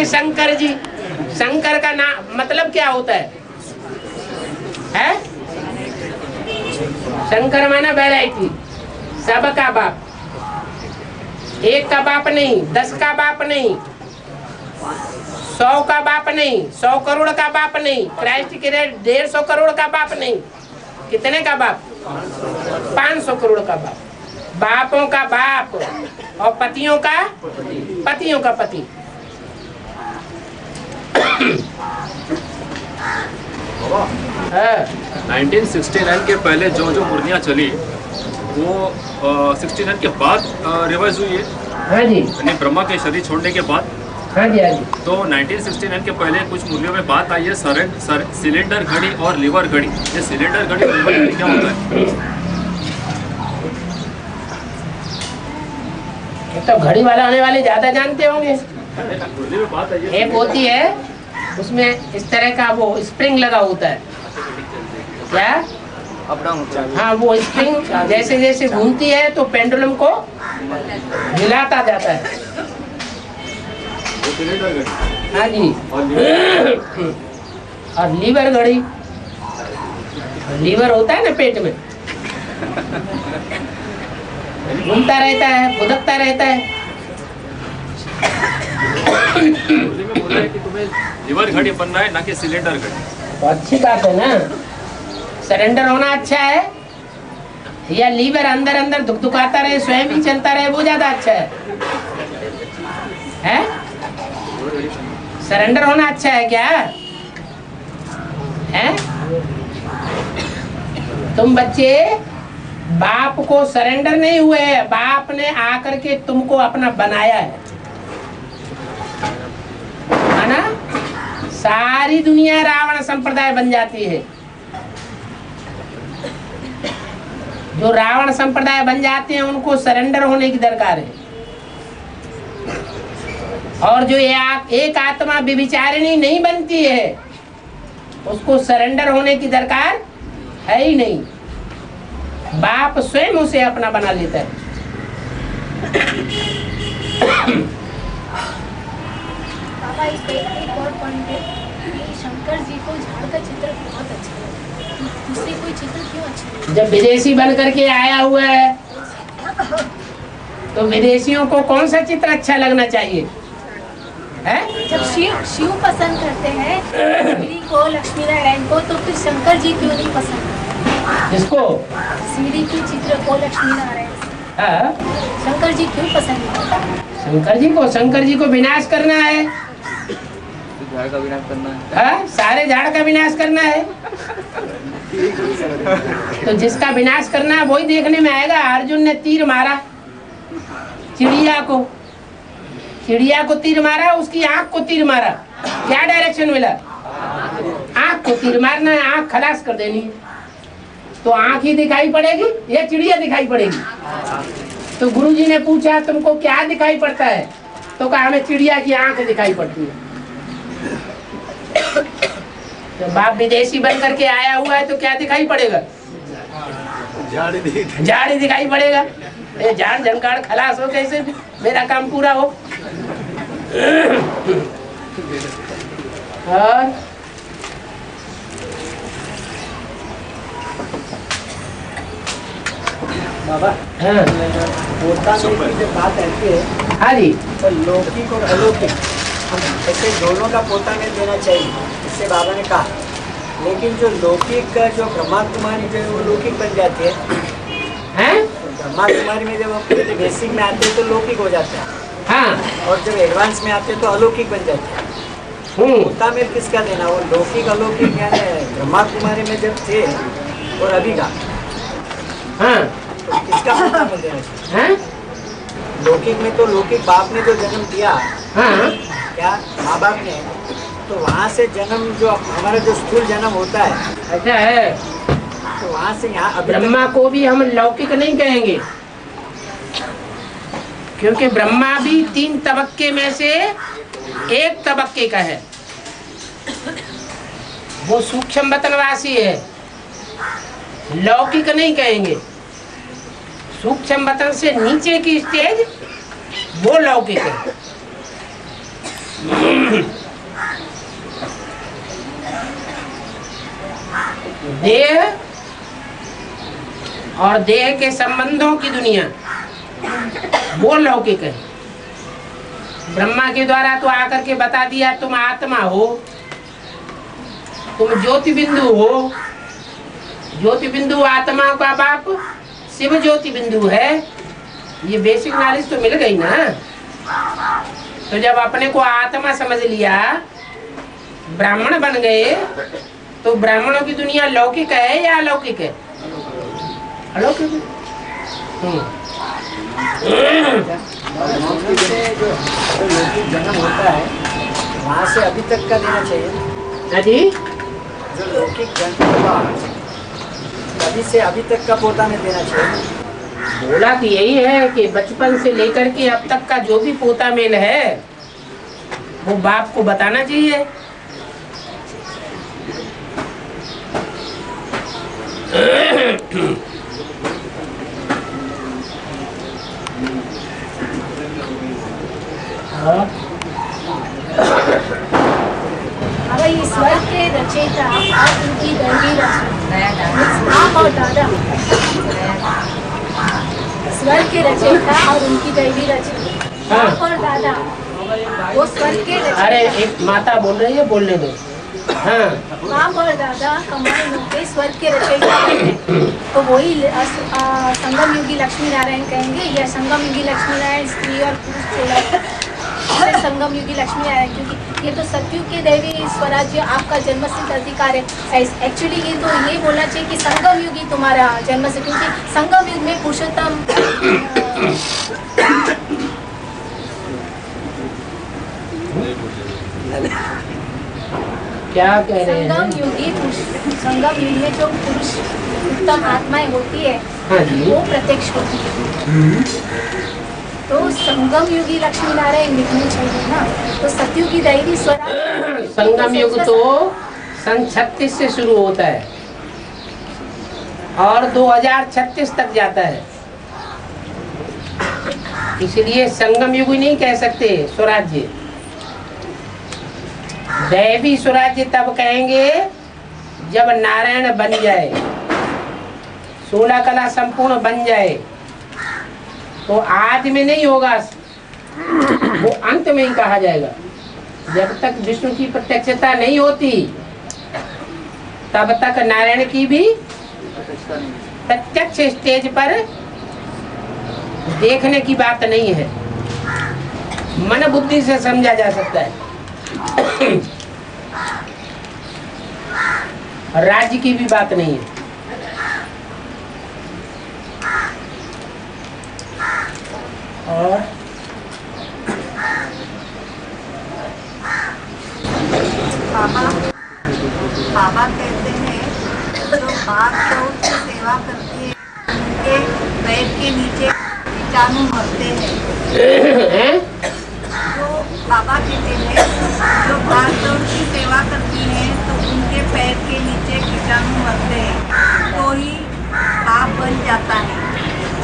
हैं शंकर जी। शंकर का नाम मतलब क्या होता है? शंकर माना वैरायटी, सबका बाप, एक का बाप नहीं, 10 का बाप नहीं, 100 का बाप नहीं, 100 करोड़ का बाप नहीं, क्राइस्ट के 150 करोड़ का बाप नहीं, कितने का बाप? 500 करोड़ का बाप। बापों का बाप और पतियों का पति। 1969 के पहले जो मुर्गियाँ चली वो 69 के बाद रिवाइज हुई है। हाँ जी, यानी ब्रह्मा के शरीर छोड़ने के बाद। हाँ जी, हाँ जी। तो 1969 के पहले कुछ मूल्यों में बात आई है सिलेंडर घड़ी और लीवर घड़ी। ये सिलेंडर घड़ी और लीवर घड़ी क्या होता है? तो घड़ी वाला आने वाले ज्यादा जानते होंगे। बात आई है, एक होती है उसमें इस तरह का वो स्प्रिंग लगा होता है, क्या? हाँ, वो स्प्रिंग जैसे जैसे घूमती है तो पेंडुलम को हिलाता जाता है। हाँ जी। और लीवर घड़ी, लीवर होता है ना पेट में, घूमता रहता है, फुदकता रहता है। बोला है कि तुम्हें लीवर घड़ी बनना है, ना कि सिलेंडर घड़ी। तो अच्छी बात है ना, सरेंडर होना अच्छा है या लीवर अंदर अंदर दुखदुखाता रहे, स्वयं ही चलता रहे, वो ज्यादा अच्छा है? सरेंडर होना अच्छा है क्या है? तुम बच्चे बाप को सरेंडर नहीं हुए, बाप ने आकर के तुमको अपना बनाया है ना? सारी दुनिया रावण संप्रदाय बन जाती है। जो रावण संप्रदाय बन जाते हैं उनको सरेंडर होने की दरकार है। और जो एक आत्मा विविचारिणी नहीं बनती है उसको सरेंडर होने की दरकार है ही नहीं। बाप स्वयं उसे अपना बना लेता है। पापा, एक और पॉइंट है कि शंकर जी को झाड़ का चित्र बहुत अच्छा लगा, दूसरे कोई चित्र क्यों अच्छा लगा? जब विदेशी बन करके आया हुआ है तो विदेशियों को कौन सा चित्र अच्छा लगना चाहिए है? जब शिव पसंद करते हैं सीढ़ी को, लक्ष्मी नारायण को, तो फिर शंकर जी क्यों नहीं पसंद? जिसको सीढ़ी की चित्र को, लक्ष्मी नारायण, हाँ? शंकर जी क्यों पसंद नहीं? शंकर जी को विनाश करना है। झाड़ का विनाश करना है। हाँ, सारे झाड़ का विनाश करना है। तो जिसका विनाश करना है वही देखने में आएगा। अर्जुन ने तीर मारा चिड़िया को तीर मारा, उसकी आंख को तीर मारा, क्या डायरेक्शन मिला? आंख को तीर मारना है, आंख खलास कर देनी है। तो आंख ही दिखाई पड़ेगी या चिड़िया दिखाई पड़ेगी? तो गुरुजी ने पूछा तुमको क्या दिखाई पड़ता है? तो कहा हमें चिड़िया की आंख दिखाई पड़ती है। तो बाप विदेशी बन करके आया हुआ है तो क्या दिखाई पड़ेगा? झाड़ ही दिखाई पड़ेगा। ये झाड़ झंकार खलास हो, कैसे भी मेरा काम पूरा हो। और बाबा, हाँ, पोता में की जब बात आती है हाँ जी, तो लौकिक और अलौकिक ऐसे दोनों का पोता में देना चाहिए, इससे बाबा ने कहा। लेकिन जो लौकिक का जो ब्रह्मा कुमारी जो है वो लौकिक बन जाती है। हैं? ब्रह्मा कुमारी में जब हम बेसिक में आते हैं तो लौकिक हो जाता है, हाँ, और जब एडवांस में आते हैं तो अलौकिक बन जाते हैं। पोता में किसका देना? वो लौकिक अलौकिक यानी ब्रह्मा कुमारी में जब थे और अभी का, हाँ, तो किसका पोता में देना चाहिए? हैं? लौकिक में तो लौकिक बाप ने जो जन्म दिया, हाँ, क्या माँ बाप ने, तो वहाँ से जन्म जो हमारा जो स्थूल जन्म होता है, ऐसा है। तो वहाँ से यहाँ अभी ब्रह्मा को भी हम लौकिक नहीं कहेंगे, क्योंकि ब्रह्मा भी 3 तबक्के में से एक तबक्के का है। वो सूक्ष्म वतनवासी है, लौकिक नहीं कहेंगे। सूक्ष्म वतन से नीचे की स्टेज वो लौकिक है। देह और देह के संबंधों की दुनिया वो लौकिक है। ब्रह्मा के द्वारा तो आकर के बता दिया तुम आत्मा हो, तुम ज्योति बिंदु हो। ज्योति बिंदु आत्मा का बाप शिव ज्योति बिंदु है। ये बेसिक नॉलेज तो मिल गई ना। तो जब अपने को आत्मा समझ लिया, ब्राह्मण बन गए, तो ब्राह्मणों की दुनिया लौकिक है या अलौकिक है? अलौकिक है। जन्म होता है वहाँ से अभी तक का देना चाहिए। हाँ जी, जो लौकिक जन्म होगा अभी से अभी तक का पोता में देना चाहिए। बोला कि यही है कि बचपन से लेकर के अब तक का जो भी पोता मेल है वो बाप को बताना चाहिए। अब ईश्वर के रचयिता और उनकी दैवी रचना आप और दादा, स्वर के रचयिता और उनकी दैवी रचना आप और दादा वो स्वर के रचयिता। अरे एक माता बोल रही है, बोलने दो। हाँ, बाप और दादा कमाई होते स्वर के रचयिता हैं। तो वही संगम युगी लक्ष्मी नारायण कहेंगे, या संगम युगी लक्ष्मी नारायण स्त्री और पुरुष जोड़ा संगम युगी लक्ष्मी नारायण, क्योंकि ये तो सतयुग के दैवी स्वराज्य आपका जन्मसिद्ध अधिकार है। एक्चुअली ये तो ये बोलना चाहिए कि संगम युगी तुम्हारा जन्म से, क्योंकि संगम युग में पुरुषोत्तम क्या कह रहे हैं? संगम युग में जो पुरुष उत्तम आत्माएं होती है हाँ जी, वो प्रत्यक्ष होती है। तो संगम युगी लक्ष्मी नारायण लिखनी चाहिए ना। तो सतयुगी दैवी स्वराज संगम युग तो सन 36 से शुरू होता है और 2036 तक जाता है। इसलिए संगम युग ही नहीं कह सकते स्वराज्य। दैवी स्वराज्य तब कहेंगे जब नारायण बन जाए, 16 कला संपूर्ण बन जाए। तो आज में नहीं होगा, वो अंत में ही कहा जाएगा। जब तक विष्णु की प्रत्यक्षता नहीं होती तब तक नारायण की भी प्रत्यक्ष स्टेज पर देखने की बात नहीं है। मन बुद्धि से समझा जा सकता है। राज्य की भी बात नहीं है। और बाबा कहते हैं जो बाघ गौ की सेवा करती है उनके पैर के नीचे कीटाणु मरते हैं। जो बाबा कहते हैं जो बाघ गौ की सेवा करती हैं तो उनके पैर के नीचे कीटाणु मरते हैं, तो ही पाप बन जाता है।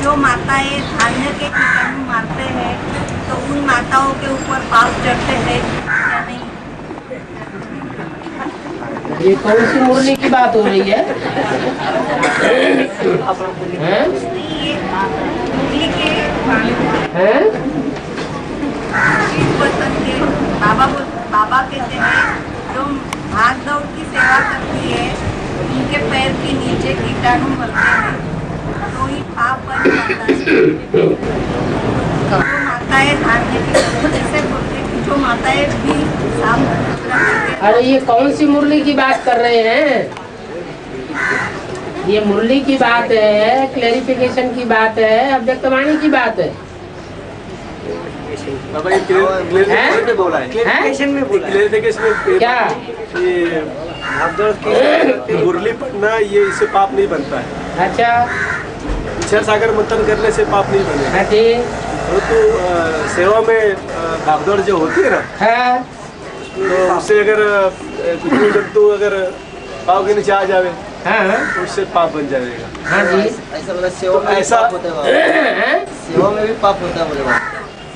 जो माताएं धान्य के कीटाणु मारते हैं तो उन माताओं के ऊपर पाप चढ़ते हैं या नहीं? ये कौन सी मुरली की बात हो रही है? मुरली के हैं? बाबा कहते हैं जो भाग दौड़ की सेवा करती है उनके पैर के नीचे कीटाणु मरते हैं, तो ही पाप बन जाता है। जो माताएं धान्य की जैसे बोलते कि जो माताएं भी साफ सुथरा करते हैं। अरे ये कौन सी मुरली की बात कर रहे हैं? ये मुरली की बात है, क्लैरिफिकेशन की बात है, अव्यक्तवाणी की बात है। बोला है क्लैरिफिकेशन में बोला है। क्लैरिफिकेशन में क्या? ये मुरली पढ़ना ये इससे पाप नहीं बनता है। अच्छा, क्षीर सागर मंथन करने से पाप नहीं बने। हाँ जी, तो सेवा में भागदौड़ जो होती है ना, हाँ, तो उससे अगर कुछ भी जंतु अगर पाव के नीचे आ जावे हाँ, तो उससे पाप बन जाएगा। हाँ जी। ऐसा बोला सेवा में भी ऐसा- पाप होता है, हैं? सेवा में भी पाप होता है बोले बाबा।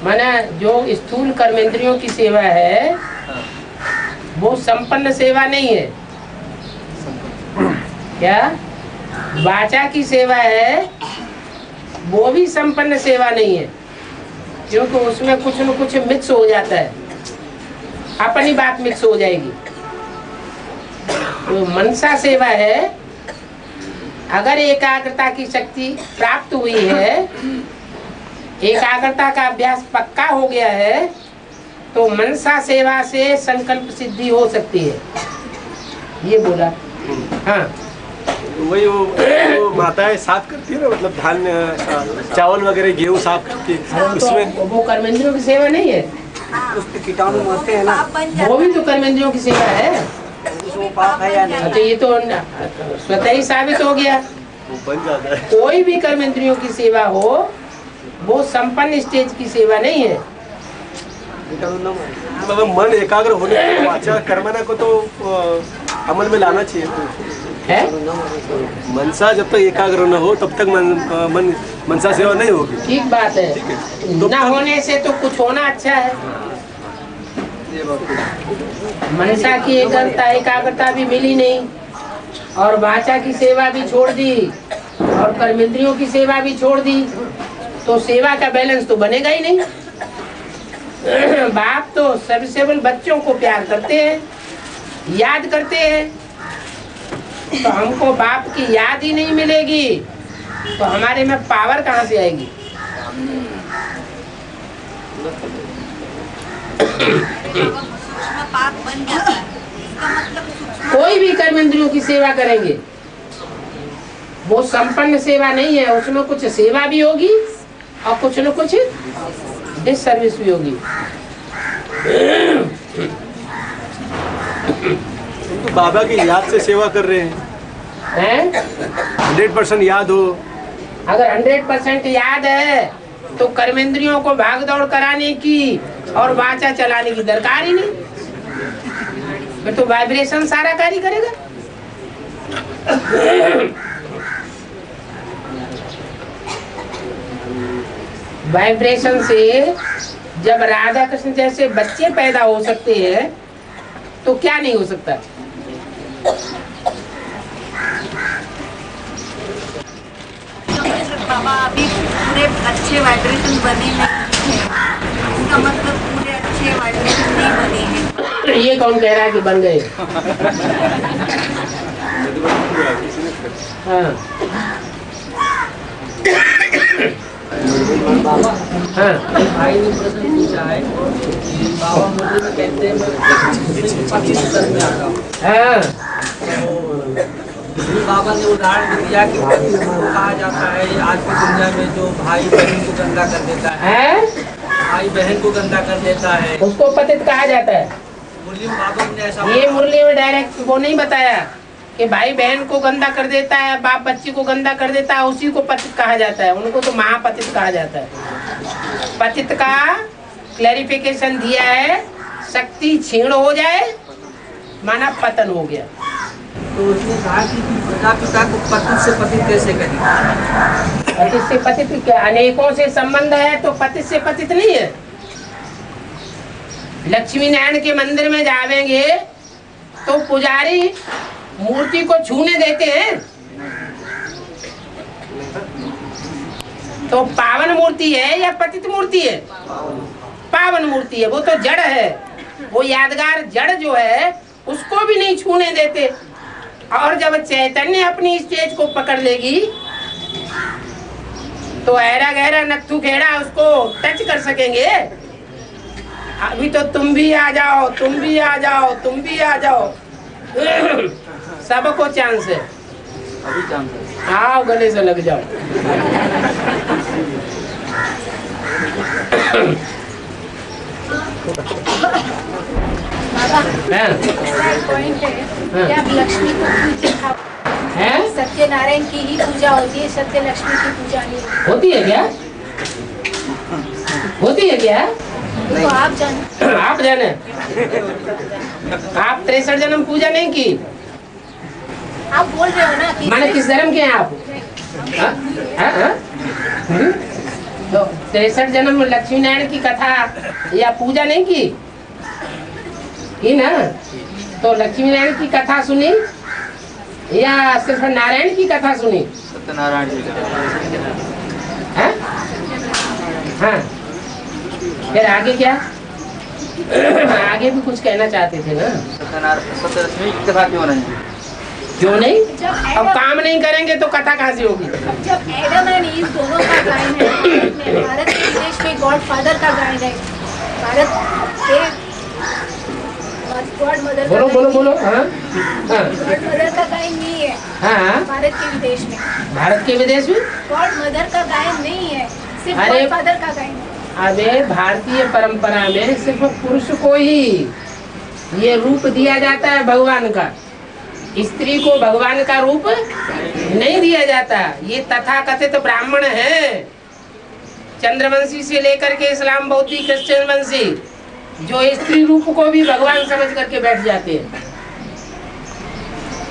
माने जो स्थूल कर्मेंद्रियों की सेवा है वो संपन्न सेवा नहीं है। क्या वाचा की सेवा है, वो भी संपन्न सेवा नहीं है, क्योंकि उसमें कुछ न कुछ मिक्स हो जाता है, अपनी बात मिक्स हो जाएगी। तो मनसा सेवा है, अगर एकाग्रता की शक्ति प्राप्त हुई है, एकाग्रता का अभ्यास पक्का हो गया है, तो मनसा सेवा से संकल्प सिद्धि हो सकती है, ये बोला। हाँ, वही वो माताएं साफ करती है ना, मतलब धान चावल वगैरह गेहूँ साफ करती है, उसमें तो वो कर्मेंद्रियों की सेवा नहीं है, उसके कीटाणु मरते हैं ना, पाप बन जाता वो भी तो कर्मेंद्रियों की सेवा है। वो पाप है या नहीं? अच्छा, ये तो स्वतः ही साबित हो गया। वो बन जाता है। कोई भी कर्मेंद्रियों की सेवा हो, वो संपन्न स्टेज की सेवा नहीं है। मतलब मन एकाग्र होने के वाचा कर्मना को तो अमल में लाना चाहिए। है मनसा जब तक एकाग्र न हो तब तक मनसा सेवा नहीं होगी। ठीक बात है, ठीक है, तो न होने से तो कुछ होना अच्छा है। मनसा की एकाग्रता भी मिली नहीं, और वाचा की सेवा भी छोड़ दी, और कर्मेंद्रियों की सेवा भी छोड़ दी, तो सेवा का बैलेंस तो बनेगा ही नहीं। बाप तो सर्विसेबल बच्चों को प्यार करते हैं, याद करते हैं, तो हमको बाप की याद ही नहीं मिलेगी, तो हमारे में पावर कहाँ से आएगी? सूक्ष्म पाप बन जाता है, इसका मतलब सूक्ष्म कोई भी कर्मेंद्रियों की सेवा करेंगे, वो संपन्न सेवा नहीं है, उसमें कुछ सेवा भी होगी और कुछ न कुछ डिससर्विस भी होगी। तो बाबा की याद से सेवा कर रहे हैं, 100% याद हो। अगर 100% याद है तो कर्मेंद्रियों को भाग दौड़ कराने की और वाचा चलाने की दरकार ही नहीं, फिर तो वाइब्रेशन सारा कार्य करेगा। वाइब्रेशन से जब राधा कृष्ण जैसे बच्चे पैदा हो सकते हैं, तो क्या नहीं हो सकता? बाबा अभी पूरे अच्छे वाइब्रेशन बने नहीं हैं, इसका मतलब पूरे अच्छे वाइब्रेशन नहीं बने हैं। ये कौन कह रहा है कि बन गए? हाँ हाँ, भाई ने प्रश्न पूछा है कि बाबा मुरली में कहते हैं मैं 25 स्तर में आता हूँ, हाँ, तो बाबा ने उदाहरण भी दिया कि पति को कहा जाता है आज की दुनिया में जो भाई बहन को गंदा कर देता है, है? भाई बहन को गंदा कर देता है, उसको पतित कहा जाता है। मुरली में बाबा ने ऐसा ये मुरली में डायरेक्ट वो नहीं बताया कि भाई बहन को गंदा कर देता है, बाप बच्ची को गंदा कर देता है, उसी को पतित कहा जाता है। उनको तो महापतित कहा जाता है। पतित का क्लैरिफिकेशन दिया है, शक्ति क्षीण हो जाए माना पतन हो गया। तो उसने कहा कि प्रजापिता को पति से पति कैसे करें? पतित से पतित अनेकों से संबंध है, तो पतित से पतित नहीं है। लक्ष्मी नारायण के मंदिर में जावेंगे तो पुजारी मूर्ति को छूने देते हैं, तो पावन मूर्ति है या पतित मूर्ति है? पावन मूर्ति है, वो तो जड़ है, वो यादगार जड़ जो है उसको भी नहीं छूने देते। और जब चैतन्य अपनी स्टेज को पकड़ लेगी तो ऐरा गहरा नत्थु खेड़ा उसको टच कर सकेंगे। अभी तो तुम भी आ जाओ, तुम भी आ जाओ, तुम भी आ जाओ, सबको चांस है। अभी जानते आओ गले से लग जाओ। बाबा ऐसा एक पॉइंट है कि आप लक्ष्मी को पूजते था, हैं? सत्यनारायण की ही पूजा होती है, सत्य लक्ष्मी की पूजा नहीं होती है क्या? होती है क्या? तो आप जान आप जाने, आप 63 जन्म पूजा नहीं की? आप बोल रहे हो ना कि माने किस धर्म के हैं आप? हाँ? हाँ? हाँ? तो 63 जन्म लक्ष्मी नारायण की कथा या पूजा नहीं की? ये ना, तो लक्ष्मी नारायण की कथा सुनी या सिर्फ नारायण की कथा सुनी? सत्यनारायण जी का। हाँ? हाँ, फिर आगे क्या? आगे भी कुछ कहना चाहते थे ना? सत्यलक्ष्मी की कथा क्यों नहीं? क्यों नहीं? जब अब काम नहीं करेंगे तो कथा कहाँ से होगी? जब एडम एंड ईव दोनों का गायन है, भारत के विदेश में गॉड फादर का गायन है, भारत के गॉड मदर का बोलो बोलो गायन बोलो। हाँ हाँ गॉड मदर का गायन नहीं है हाँ, भारत के विदेश में। भारत के विदेश में गॉड मदर का गायन नहीं है, सिर्फ अरे- गॉड फादर का गायन है। अबे भारतीय परंपरा में सिर्फ पुरुष को ही ये रूप दिया जाता है भगवान का, स्त्री को भगवान का रूप नहीं दिया जाता। ये तथाकथित ब्राह्मण है, चंद्रवंशी से लेकर के इस्लाम, बौद्धी, क्रिश्चियन वंशी, जो स्त्री रूप को भी भगवान समझ करके बैठ जाते हैं।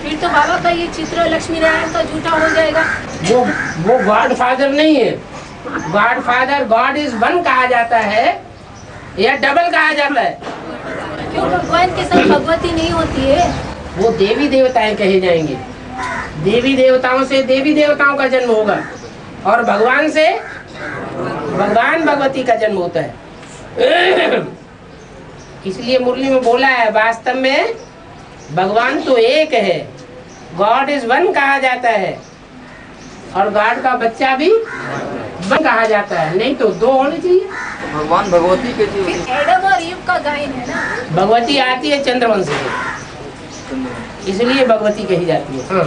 फिर तो बाबा का ये चित्र लक्ष्मी नारायण का झूठा हो जाएगा। वो गॉड फादर नहीं है। God father, God is one कहा जाता है या डबल कहा जाता है? क्यों भगवान के साथ भगवती नहीं होती है? वो देवी देवताएं कहे जाएंगे। देवी देवताओं से देवी देवताओं का जन्म होगा और भगवान से भगवान भगवती का जन्म होता है। इसलिए मुरली में बोला है, वास्तव में भगवान तो एक है, गॉड इज वन कहा जाता है, और गॉड का बच्चा भी वन कहा जाता है, नहीं तो दो होने चाहिए। भगवान भगवती के जी फिर एडम और ईव का गायन है ना। भगवती आती है चंद्रवंश से, इसलिए भगवती कही जाती है। हाँ,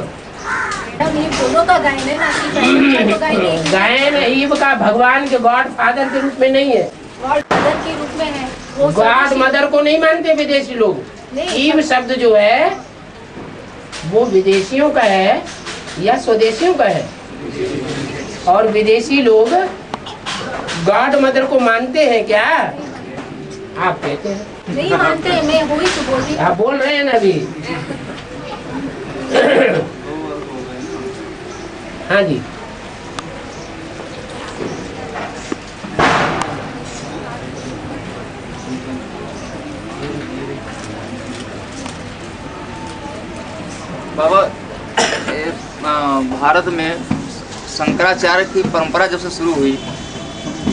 एडम ईव दोनों का गायन है ना, कि एडम का तो गायन है, गायन ईव का भगवान के गॉड फादर के रूप में नहीं है, गॉड फादर के रूप में है। वो गॉड स्वदेशी- मदर को नहीं मानते विदेशी लोग। नहीं। ईव शब्द जो है वो विदेशियों का है या स्वदेशियों का है, और विदेशी लोग गॉड मदर को मानते हैं क्या? आप कहते हैं। नहीं मानते, मैं वही तो बोल रही हूँ। आप बोल रहे हैं ना अभी। हाँ जी, बाबा भारत में शंकराचार्य की परंपरा जब से शुरू हुई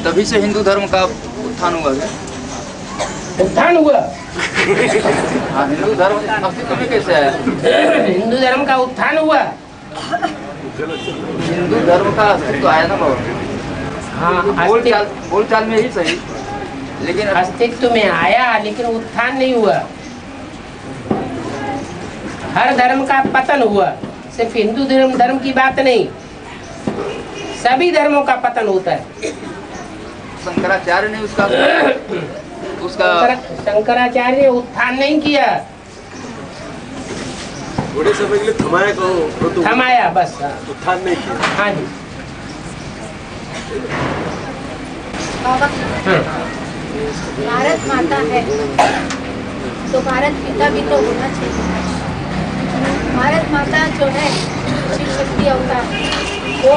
तभी से हिंदू धर्म का उत्थान हुआ क्या? उत्थान हुआ। हाँ, हिंदू धर्म अस्तित्व में कैसे आया? हिंदू धर्म का उत्थान हुआ। हिंदू धर्म का अस्तित्व आया ना बाबा? हाँ, बोल चाल में ही सही, लेकिन अस्तित्व में आया, लेकिन उत्थान नहीं हुआ। हर धर्म का पतन हुआ, सिर्फ हिंदू धर्म की बात नहीं, सभी धर्मों का पतन होता है। शंकराचार्य ने उसका शंकराचार्य ने उत्थान नहीं किया, थोड़े समय के लिए थमाया कहो, थमाया बस। उत्थान नहीं किया। हाँ जी, बाबा हाँ। भारत माता है तो भारत पिता भी तो होना चाहिए। भारत माता जो है शिव शक्ति अवतार, वो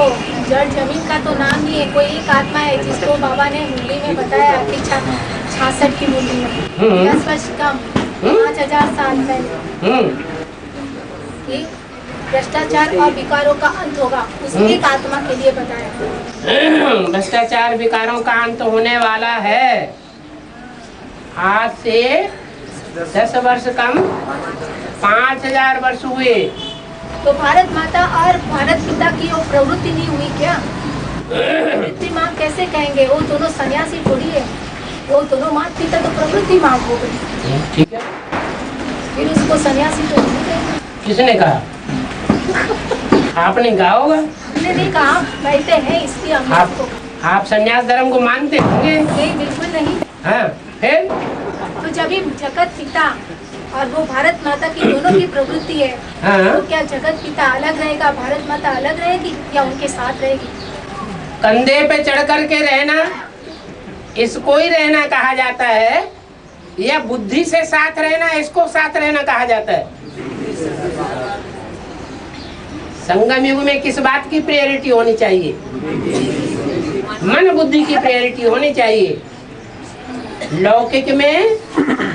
जड़ जमीन का तो नाम ही है, कोई एक आत्मा है जिसको बाबा ने मुरली में बताया कि 66 की मुरली में 10 वर्ष कम 5000 साल पहले कि भ्रष्टाचार और विकारों का अंत होगा, उस एक आत्मा के लिए बताया। भ्रष्टाचार विकारों का अंत होने वाला है। आज से 10 वर्ष कम 5000 वर्ष हुए। तो भारत माता और भारत पिता की वो प्रवृत्ति नहीं हुई क्या? प्रवृत्ति माँ कैसे कहेंगे? वो दोनों सन्यासी थोड़ी है, वो दोनों माँ पिता तो प्रवृत्ति माँ हो गई, ठीक है, फिर उसको सन्यासी तो नहीं कहेंगे। किसने कहा? आपने कहा होगा। हमने नहीं कहा, कहते हैं इसलिए हम आप इसको आप संन्यास धर्म को मानते होंगे? नहीं, बिल्कुल नहीं। हाँ, फिर तो जब भी जगत पिता और वो भारत माता की दोनों की प्रवृत्ति है, हाँ। तो क्या जगत पिता अलग रहेगा, भारत माता अलग रहेगी या उनके साथ रहेगी? कंधे पे चढ़ कर के रहना, इसको ही रहना कहा जाता है, या बुद्धि से साथ रहना, इसको साथ रहना कहा जाता है? संगम युग में किस बात की प्रायोरिटी होनी चाहिए? मन बुद्धि की प्रायोरिटी होनी चाहिए। लौकिक में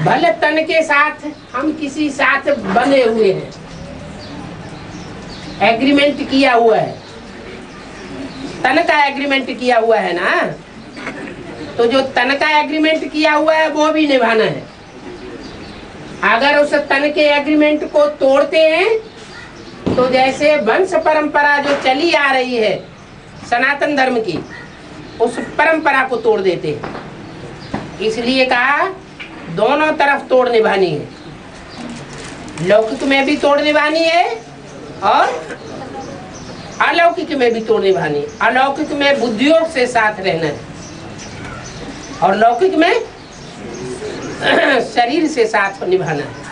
भले तन के साथ हम किसी साथ बंधे हुए हैं, एग्रीमेंट किया हुआ है, तन का एग्रीमेंट किया हुआ है ना, तो जो तन का एग्रीमेंट किया हुआ है वो भी निभाना है। अगर उस तन के एग्रीमेंट को तोड़ते हैं तो जैसे वंश परंपरा जो चली आ रही है सनातन धर्म की, उस परंपरा को तोड़ देते हैं। इसलिए कहा दोनों तरफ तोड़ निभानी है, लौकिक में भी तोड़ निभानी है और अलौकिक में भी तोड़ निभानी है। अलौकिक में बुद्धियोग से साथ रहना है और लौकिक में शरीर से साथ निभाना है।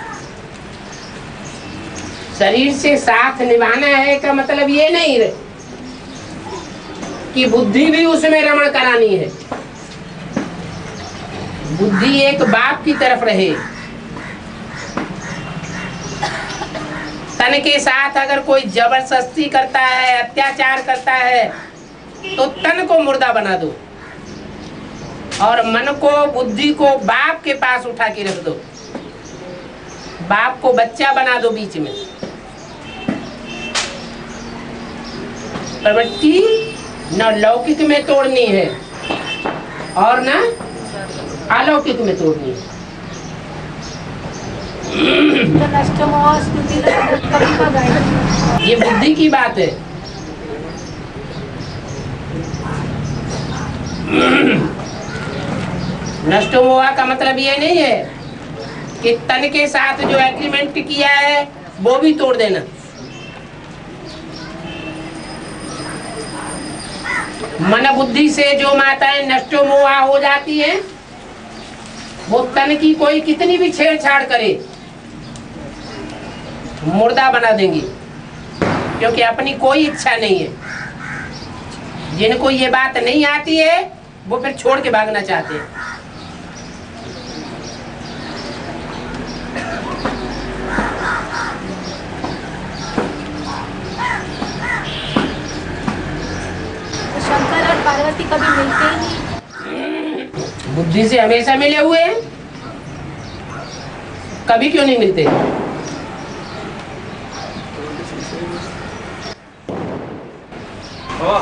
शरीर से साथ निभाना है का मतलब ये नहीं है कि बुद्धि भी उसमें रमण करानी है। बुद्धि एक बाप की तरफ रहे। तन के साथ अगर कोई जबरदस्ती करता है, अत्याचार करता है, तो तन को मुर्दा बना दो और मन को, बुद्धि को बाप के पास उठा के रख दो। बाप को बच्चा बना दो बीच में। प्रवृत्ति न लौकिक में तोड़नी है और न अलौकिक में तोड़नी है। ये बुद्धि की बात है। नष्टो मोहा का मतलब ये नहीं है कि तन के साथ जो एग्रीमेंट किया है वो भी तोड़ देना। मन बुद्धि से जो माताएं नष्टो मोहा हो जाती हैं, वो तन की कोई कितनी भी छेड़छाड़ करे मुर्दा बना देंगी, क्योंकि अपनी कोई इच्छा नहीं है। जिनको ये बात नहीं आती है वो फिर छोड़ के भागना चाहते हैं। शंकर और पार्वती कभी मिलते ही नहीं। बुद्धि से हमेशा मिले हुए हैं, कभी क्यों नहीं मिलते?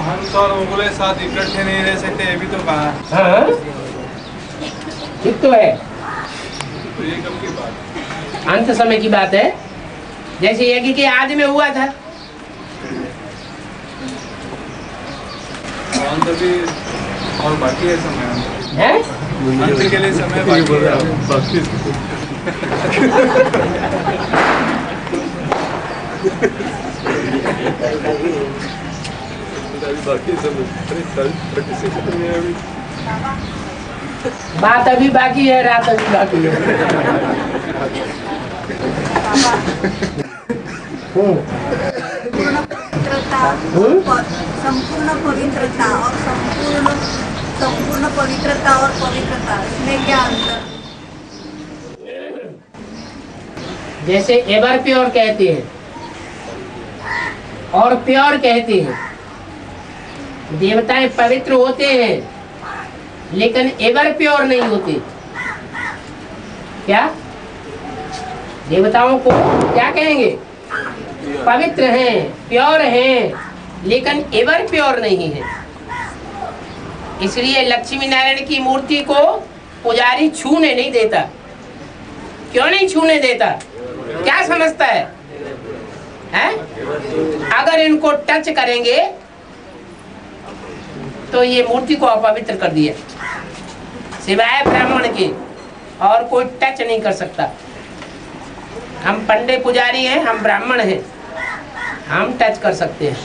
हंस और उंगले साथ इकट्ठे नहीं रह सकते, ये भी तो कहा। हाँ ठीक तो है। तो ये कब की बात? अंत समय की बात है, जैसे यज्ञ के आदि में हुआ था। अंत भी और बाकी है समय, है अंत के लिए समय बाकी बात अभी बाकी है, रात अभी बाकी है। संपूर्ण पवित्रता और संपूर्ण पवित्रता और पवित्रता, इसमें क्या अंतर? जैसे एवर प्योर कहते हैं और प्योर कहते हैं। देवताएं पवित्र होते हैं लेकिन एवर प्योर नहीं होते। क्या देवताओं को क्या कहेंगे? पवित्र हैं, प्योर हैं, लेकिन एवर प्योर नहीं है। इसलिए लक्ष्मी नारायण की मूर्ति को पुजारी छूने नहीं देता। क्यों नहीं छूने देता? क्या समझता है? अगर इनको टच करेंगे तो ये मूर्ति को अपवित्र कर दिया, सिवाय ब्राह्मण के और कोई टच नहीं कर सकता। हम पंडे पुजारी हैं, हम ब्राह्मण हैं, हम टच कर सकते हैं।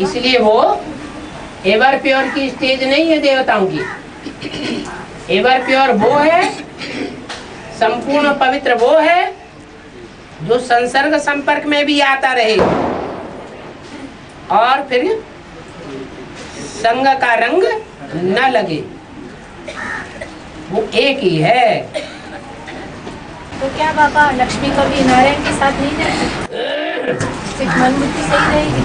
इसलिए वो एवर प्योर की स्टेज नहीं है देवताओं की। एवर प्योर वो है, संपूर्ण पवित्र वो है जो संसर्ग संपर्क में भी आता रहे और फिर संग का रंग न लगे, वो एक ही है। तो क्या बाबा लक्ष्मी कभी नारायण के साथ नहीं रहती? सिर्फ मन बुद्धि सही रहेगी?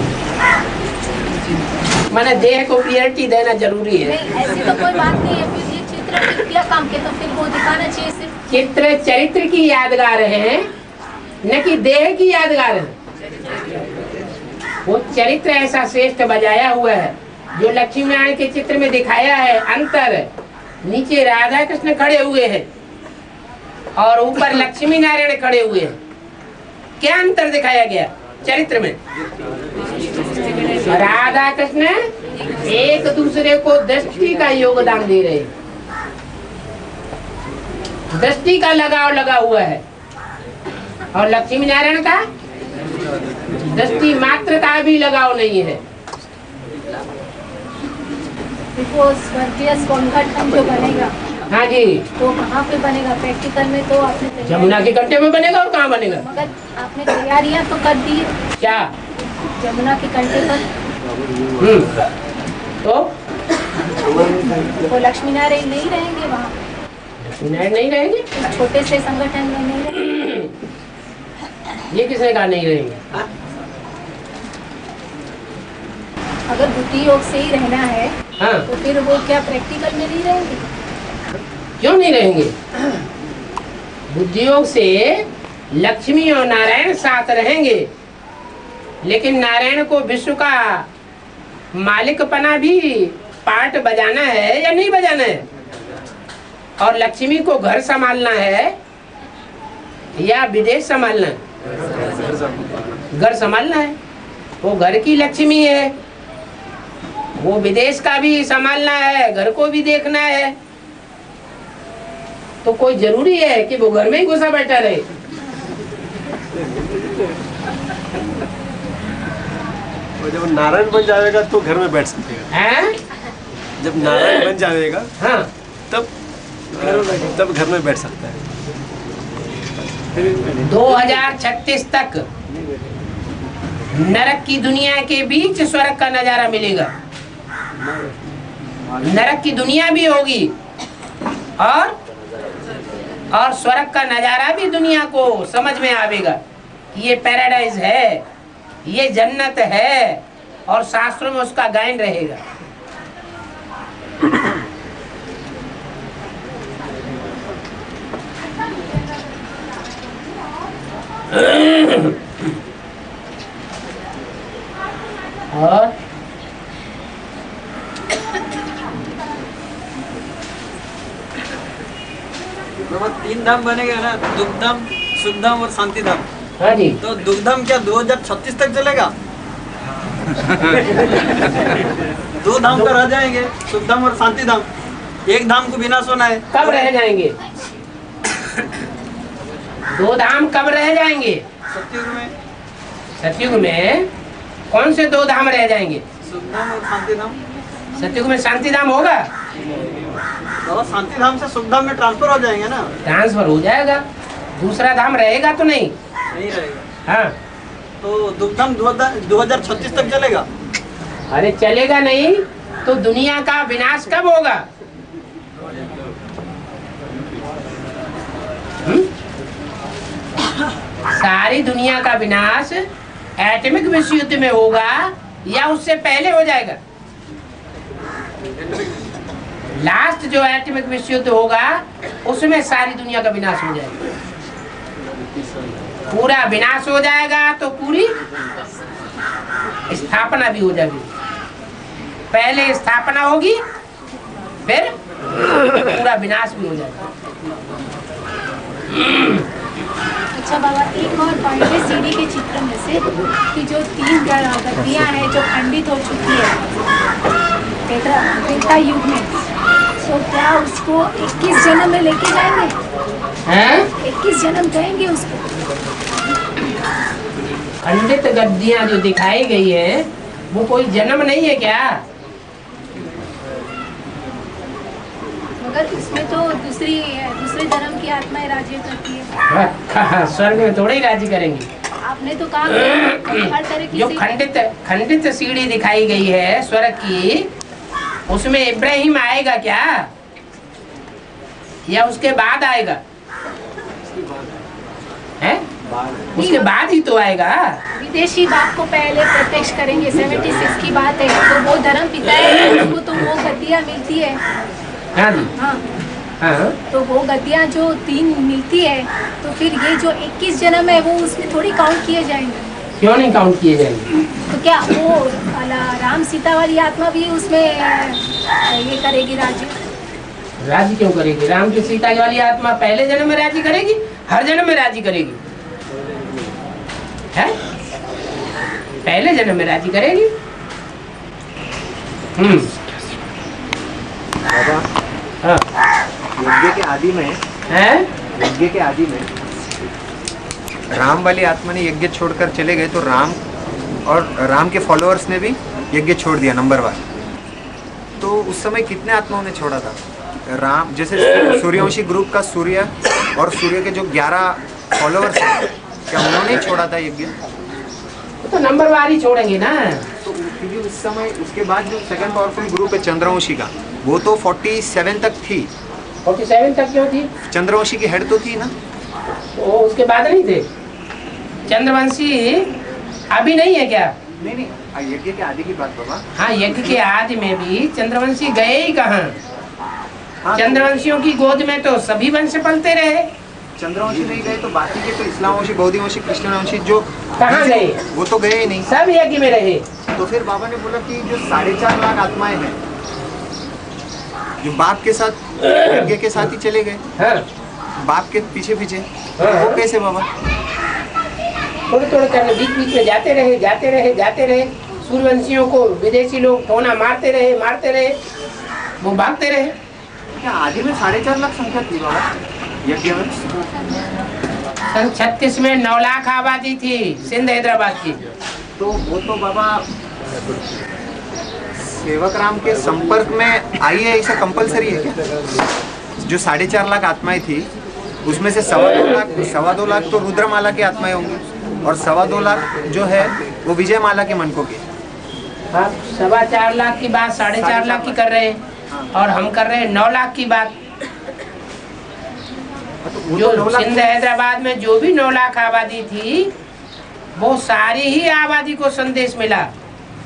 मैंने देह को प्रियरिटी देना जरूरी है। नहीं ऐसी तो कोई बात नहीं है, फिर ये चित्र क्या काम के, तो फिर वो दिखाना चाहिए सिर्फ। चित्र चरित्र की यादगार है, न कि देह की यादगार है। वो चरित्र ऐसा श्रेष्ठ बजाया हुआ है जो लक्ष्मी नारायण के चित्र में दिखाया है। अंतर नीचे राधा कृष्ण खड़े हुए हैं और ऊपर लक्ष्मी नारायण खड़े हुए हैं। क्या अंतर दिखाया गया चरित्र में? राधा कृष्ण एक दूसरे को दृष्टि का योगदान दे रहे हैं, दृष्टि का लगाव लगा हुआ है, और लक्ष्मी नारायण का दृष्टि मात्र का भी लगाव नहीं है। वो स्वर्गीय स्वंगठन जो बनेगा, हाँ जी, तो कहाँ पे बनेगा? प्रैक्टिकल में तो आपने जमुना के कंटे में बनेगा, और कहाँ बनेगा? मगर आपने तैयारियां तो कर दी क्या जमुना के कंटे पर? तो लक्ष्मी नारायण नहीं रहेंगे वहाँ? लक्ष्मी नारायण नहीं रहेंगे, छोटे से संगठन में नहीं रहेंगे। ये किसने कहा नहीं रहेंगे? अगर बुद्धि योग से ही रहना है, हाँ, तो फिर वो क्या प्रैक्टिकल में नहीं रहेंगे? क्यों नहीं रहेंगे? बुद्धि योग से लक्ष्मी और नारायण साथ रहेंगे, लेकिन नारायण को विश्व का मालिकपना भी पार्ट बजाना है या नहीं बजाना है, और लक्ष्मी को घर संभालना है या विदेश संभालना है? घर संभालना है। वो घर की लक्ष्मी है, वो विदेश का भी संभालना है, घर को भी देखना है। तो कोई जरूरी है कि वो घर में ही घुसा बैठा रहे? और जब नारायण बन जाएगा तो घर में बैठ सकेगा। हैं? जब नारायण बन जाएगा हाँ, तब घर में बैठ सकता है। 2036 तक नरक की दुनिया के बीच स्वर्ग का नजारा मिलेगा। नरक की दुनिया भी होगी और स्वर्ग का नजारा भी दुनिया को समझ में आवेगा कि ये पैराडाइज है, ये जन्नत है, और शास्त्रों में उसका गायन रहेगा। और तीन धाम बनेगा ना, दुग्धम, सुखधाम और शांति धाम। हाँ जी, तो दुग्धम क्या 2036 तक चलेगा? 2 धाम तो रह जाएंगे, सुखधाम और शांति धाम। एक धाम को विनाश होना है। कब रह जाएंगे? 2 धाम कब रह जाएंगे? सतयुग में। सतयुग में कौन से 2 धाम रह जाएंगे? सुखधाम और शांति धाम। सतयुग में शांति धाम होगा? तो शांति धाम से सुखधाम में ट्रांसफर हो जाएंगे ना? ट्रांसफर हो जाएगा, दूसरा धाम रहेगा तो नहीं? नहीं रहेगा। हाँ, तो दुग्धम 2036 तक चलेगा? अरे चलेगा नहीं तो दुनिया का विनाश कब होगा? सारी दुनिया का विनाश एटॉमिक विश्व युद्ध में होगा या उससे पहले हो जाएगा? लास्ट जो एटॉमिक विश्व युद्ध होगा उसमें सारी दुनिया का विनाश हो जाएगा। पूरा विनाश हो जाएगा तो पूरी स्थापना भी हो जाएगी। पहले स्थापना होगी, फिर पूरा विनाश भी हो जाएगा। अच्छा बाबा, एक और पॉइंट है सीढ़ी के चित्र में से कि जो 3 गद्दियाँ हैं जो खंडित हो चुकी है त्रेता युग में, तो क्या उसको 21 जन्म में लेके जाएंगे? हैं? 21 जन्म कहेंगे उसको? खंडित गद्दियां जो दिखाई गई है वो कोई जन्म नहीं है क्या? मगर इसमें तो दूसरे जन्म की आत्माएं राज्य करती है। स्वर्ग में थोड़े ही राज्य करेंगी। आपने तो कहा हर तरह की जो खंडित सीढ़ी दिखाई गई है स्वर्ग की, उसमें इब्राहिम आएगा क्या या उसके बाद आएगा? है उसके बाद ही तो आएगा। विदेशी बाप को पहले प्रत्यक्ष करेंगे, 76 की बात है। तो वो धर्म पिता है, उसको तो वो गतियाँ मिलती है। हाँ जी, हाँ हाँ, तो वो गतियाँ जो 3 मिलती है, तो फिर ये जो 21 जन्म है वो उसमें थोड़ी काउंट किए जाएंगे। क्यों नहीं काउंट किए जाएंगे? तो क्या वो राम सीता वाली आत्मा भी उसमें ये करेगी राज्य? राज्य क्यों करेगी? राम की सीता वाली आत्मा पहले जन्म में राज्य करेगी, हर जन्म में राज्य करेगी। है? पहले जन्म में राज्य करेगी। बाबा, हाँ, यज्ञ के आदि में है? यज्ञ के आदि में राम वाली आत्मा ने यज्ञ छोड़कर चले गए, तो राम और राम के फॉलोअर्स ने भी यज्ञ छोड़ दिया नंबर 1। तो उस समय कितने आत्माओं ने छोड़ा था? राम जैसे सूर्यवंशी ग्रुप का सूर्य और सूर्य के जो 11 फॉलोअर्स हैं, क्या उन्होंने ही छोड़ा था यज्ञ? तो नंबर वार ही छोड़ेंगे ना। तो क्योंकि उस समय उसके बाद जो सेकंड पावरफुल ग्रुप है चंद्रवंशी का, वो तो 47 तक थी। 47 तक क्यों थी? चंद्रवंशी की हेड तो थी ना। तो उसके बाद नहीं थे? चंद्रवंशी अभी नहीं है क्या? नहीं, यज्ञ के आदि की बात बाबा। हाँ, यज्ञ के आदि में भी चंद्रवंशी गए ही कहाँ? हाँ, चंद्रवंशियों की गोद में तो सभी वंश पलते रहे। चंद्रवंशी नहीं गए तो बाकी के तो इस्लामवंशी, बौद्धवंशी, कृष्णवंशी जो कहाँ गए? वो तो गए ही नहीं। सब यज्ञ में रहे। तो फिर बाबा ने बोला कि जो 4.5 लाख आत्माएं हैं जो बाप के साथ यज्ञ के साथ ही चले गए। हाँ, बाप के पीछे पीछे। हाँ, वो कैसे बाबा? थोड़े थोड़े करके बीच बीच में जाते रहे। सूर्यवंशियों को विदेशी लोग टोना मारते रहे, वो भागते रहे। क्या आदि में 4.5 लाख संख्या थी बाबा यज्ञ में? सन 36 में 9 लाख आबादी थी सिंध हैदराबाद की। तो वो तो बाबा सेवक राम के संपर्क में आई है, ऐसा कंपलसरी है क्या? जो 4.5 लाख आत्माएं थी उसमें से 2.25 लाख तो रुद्रमाला की आत्माएं होंगी और 2.25 लाख जो है वो विजय माला के मनकों की। आप 4.25 लाख की बात 4.5 लाख की कर रहे हैं और हम कर रहे हैं 9 लाख की बात। जो सिंध हैदराबाद में जो भी 9 लाख आबादी थी वो सारी ही आबादी को संदेश मिला।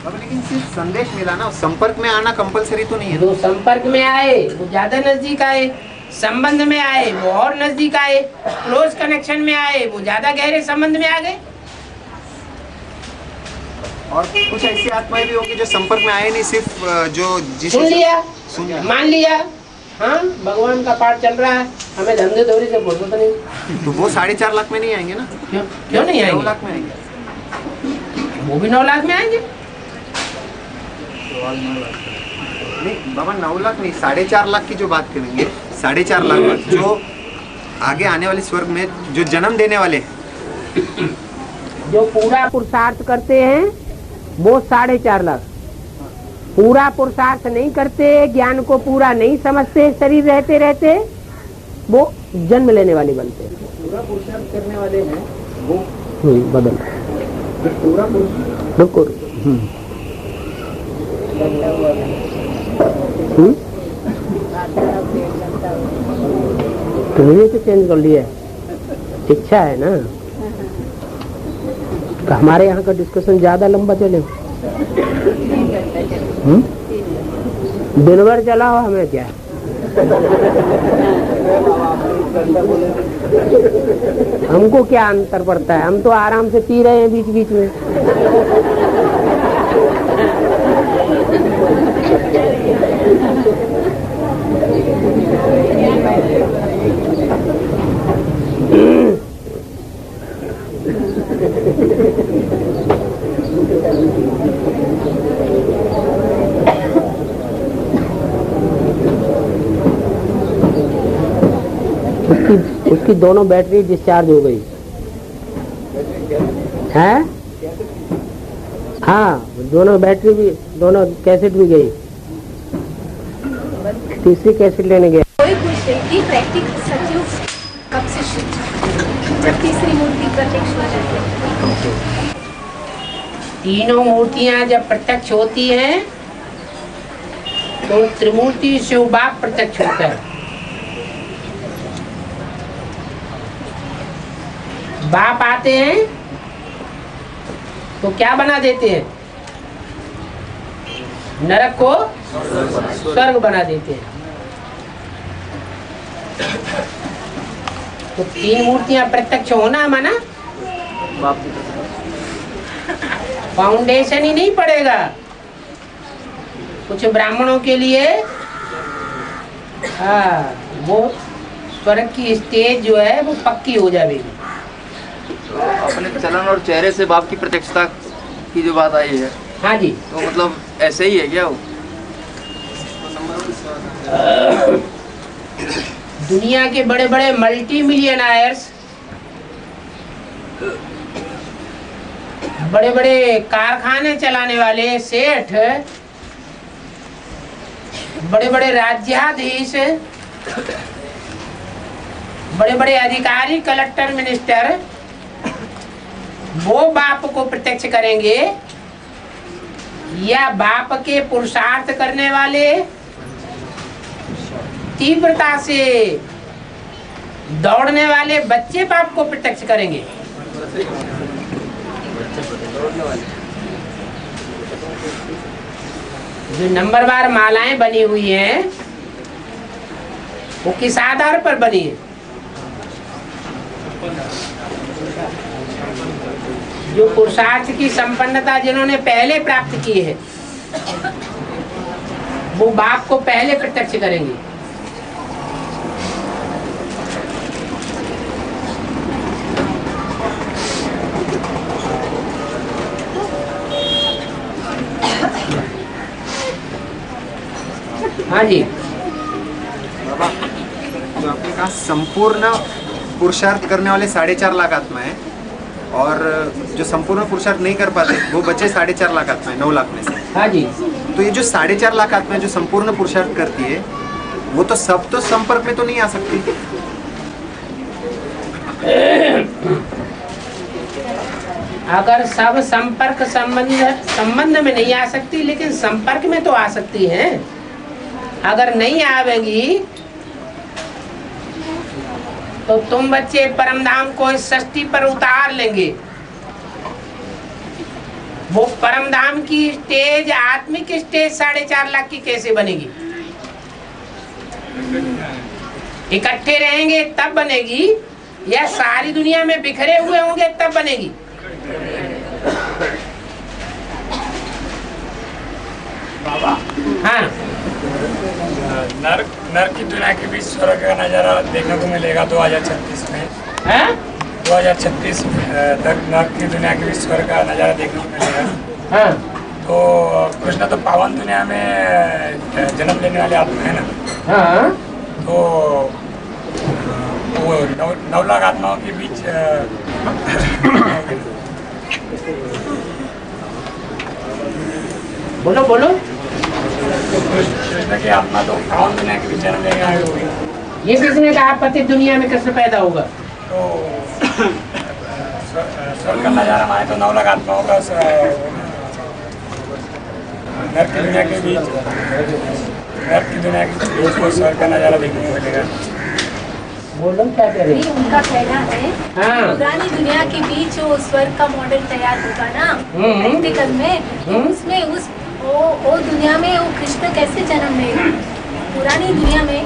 लेकिन सिर्फ संदेश मिला ना, संपर्क में आना कंपलसरी तो नहीं है। जो संपर्क में आए वो ज्यादा नजदीक आए, संबंध में आए वो और नजदीक आए, क्लोज कनेक्शन में आए वो ज्यादा गहरे संबंध में आ गए। और कुछ ऐसी आत्माएं भी होगी जो संपर्क में आए नहीं, सिर्फ जो सुन लिया, मान लिया, हाँ भगवान का पाठ चल रहा है, हमें धंधे दौरी से फुर्सत नहीं। तो वो 4.5 लाख में नहीं आएंगे ना? क्यों नहीं आएंगे? 9 लाख में आएंगे। वो भी 9 लाख में आएंगे। नहीं बाबा 9 लाख नहीं, 4.5 लाख की जो बात करेंगे, 4.5 लाख जो आगे आने वाले स्वर्ग में जो जन्म देने वाले जो पूरा पुरुषार्थ करते हैं वो 4.5 लाख। पूरा पुरुषार्थ नहीं करते, ज्ञान को पूरा नहीं समझते, शरीर रहते वो जन्म लेने वाले बनते हैं। पूरा पुरुषार्थ करने वाले हैं वो बदल पूरा रुको तुमने तो चेंज कर लिया, इच्छा है ना। तो हमारे यहाँ का डिस्कशन ज्यादा लंबा चले, दिन भर चला हो हमें क्या। हमको क्या अंतर पड़ता है, हम तो आराम से पी रहे हैं बीच बीच में। उसकी दोनों बैटरी डिस्चार्ज हो गई है। हाँ, दोनों बैटरी भी, दोनों कैसेट भी गई, तीसरी कैसेट लेने गया। कोई पूछ रही थी प्रैक्टिकल सचिव कब से जब तीसरी मूर्ति प्रत्यक्ष हो जाती है? तीनों मूर्तियां जब प्रत्यक्ष होती हैं तो त्रिमूर्ति शिव बाप प्रत्यक्ष होता है। बाप आते हैं तो क्या बना देते हैं? नरक को स्वर्ग बना देते हैं। तो 3 मूर्तियां प्रत्यक्ष होना माना फाउंडेशन ही नहीं पड़ेगा। कुछ ब्राह्मणों के लिए वो स्वर्ग की स्टेज जो है वो पक्की हो जाएगी। अपने चलन और चेहरे से बाप की प्रत्यक्षता की जो बात आई है, हाँ जी, तो मतलब ऐसे ही है क्या वो? दुनिया के बड़े बड़े मल्टी मिलियनायर्स, बड़े बड़े कारखाने चलाने वाले सेठ, बड़े बड़े राज्याधीश, बड़े बड़े अधिकारी, कलेक्टर, मिनिस्टर, वो बाप को प्रत्यक्ष करेंगे या बाप के पुरुषार्थ करने वाले, तीव्रता से दौड़ने वाले बच्चे बाप को प्रत्यक्ष करेंगे? जो नंबरवार मालाएं बनी हुई हैं वो किस आधार पर बनी है? जो पुरुषार्थ की संपन्नता जिन्होंने पहले प्राप्त की है वो बाप को पहले प्रत्यक्ष करेंगे। हाँ जी, बाबा जो आपने कहा संपूर्ण पुरुषार्थ करने वाले 4.5 लाख आत्मा है और जो संपूर्ण पुरुषार्थ नहीं कर पाते वो बचे 4.5 लाख आत्माएं 9 लाख में से। हाँ जी, तो ये जो 4.5 लाख आत्माएं जो संपूर्ण पुरुषार्थ करती है वो तो सब तो संपर्क में तो नहीं आ सकती। अगर सब संपर्क संबंध में नहीं आ सकती लेकिन संपर्क में तो आ सकती हैं। अगर नहीं आवेंगी तो तुम बच्चे परमधाम को इस सृष्टि पर उतार लेंगे। वो परमधाम की स्टेज, आत्मिक स्टेज 4.5 लाख की कैसे बनेगी? इकट्ठे रहेंगे तब बनेगी या सारी दुनिया में बिखरे हुए होंगे तब बनेगी? हाँ, नर्क की दुनिया के बीच स्वर्ग का नजारा देखने को मिलेगा 2036 में। 2036 तक नर्क की दुनिया के बीच स्वर्ग का नजारा देखने को मिलेगा। हाँ, तो कृष्ण तो पावन दुनिया में जन्म लेने वाले आत्मा है ना। हाँ, तो वो 9 लाख आत्माओं के बीच बोलो बोलो। कृष्ण की आत्मा तो पावन दुनिया के बीच जन्म लेने आई होगी। ये किसने कहा पति दुनिया में कृष्ण पैदा होगा? तो स्वर्ग का नजारा माने तो 9 लाख आत्माओं का नर्क की दुनिया के बीच को स्वर्ग का नजारा देखने को मिलेगा। बोलो क्या कह रहे? उनका कहना है हाँ, पुरानी दुनिया के बीच जो स्वर्ग का मॉडल तैयार होगा ना प्रैक्टिकल में, तो उसमें वो दुनिया में वो कृष्ण कैसे जन्म लेगा? पुरानी दुनिया में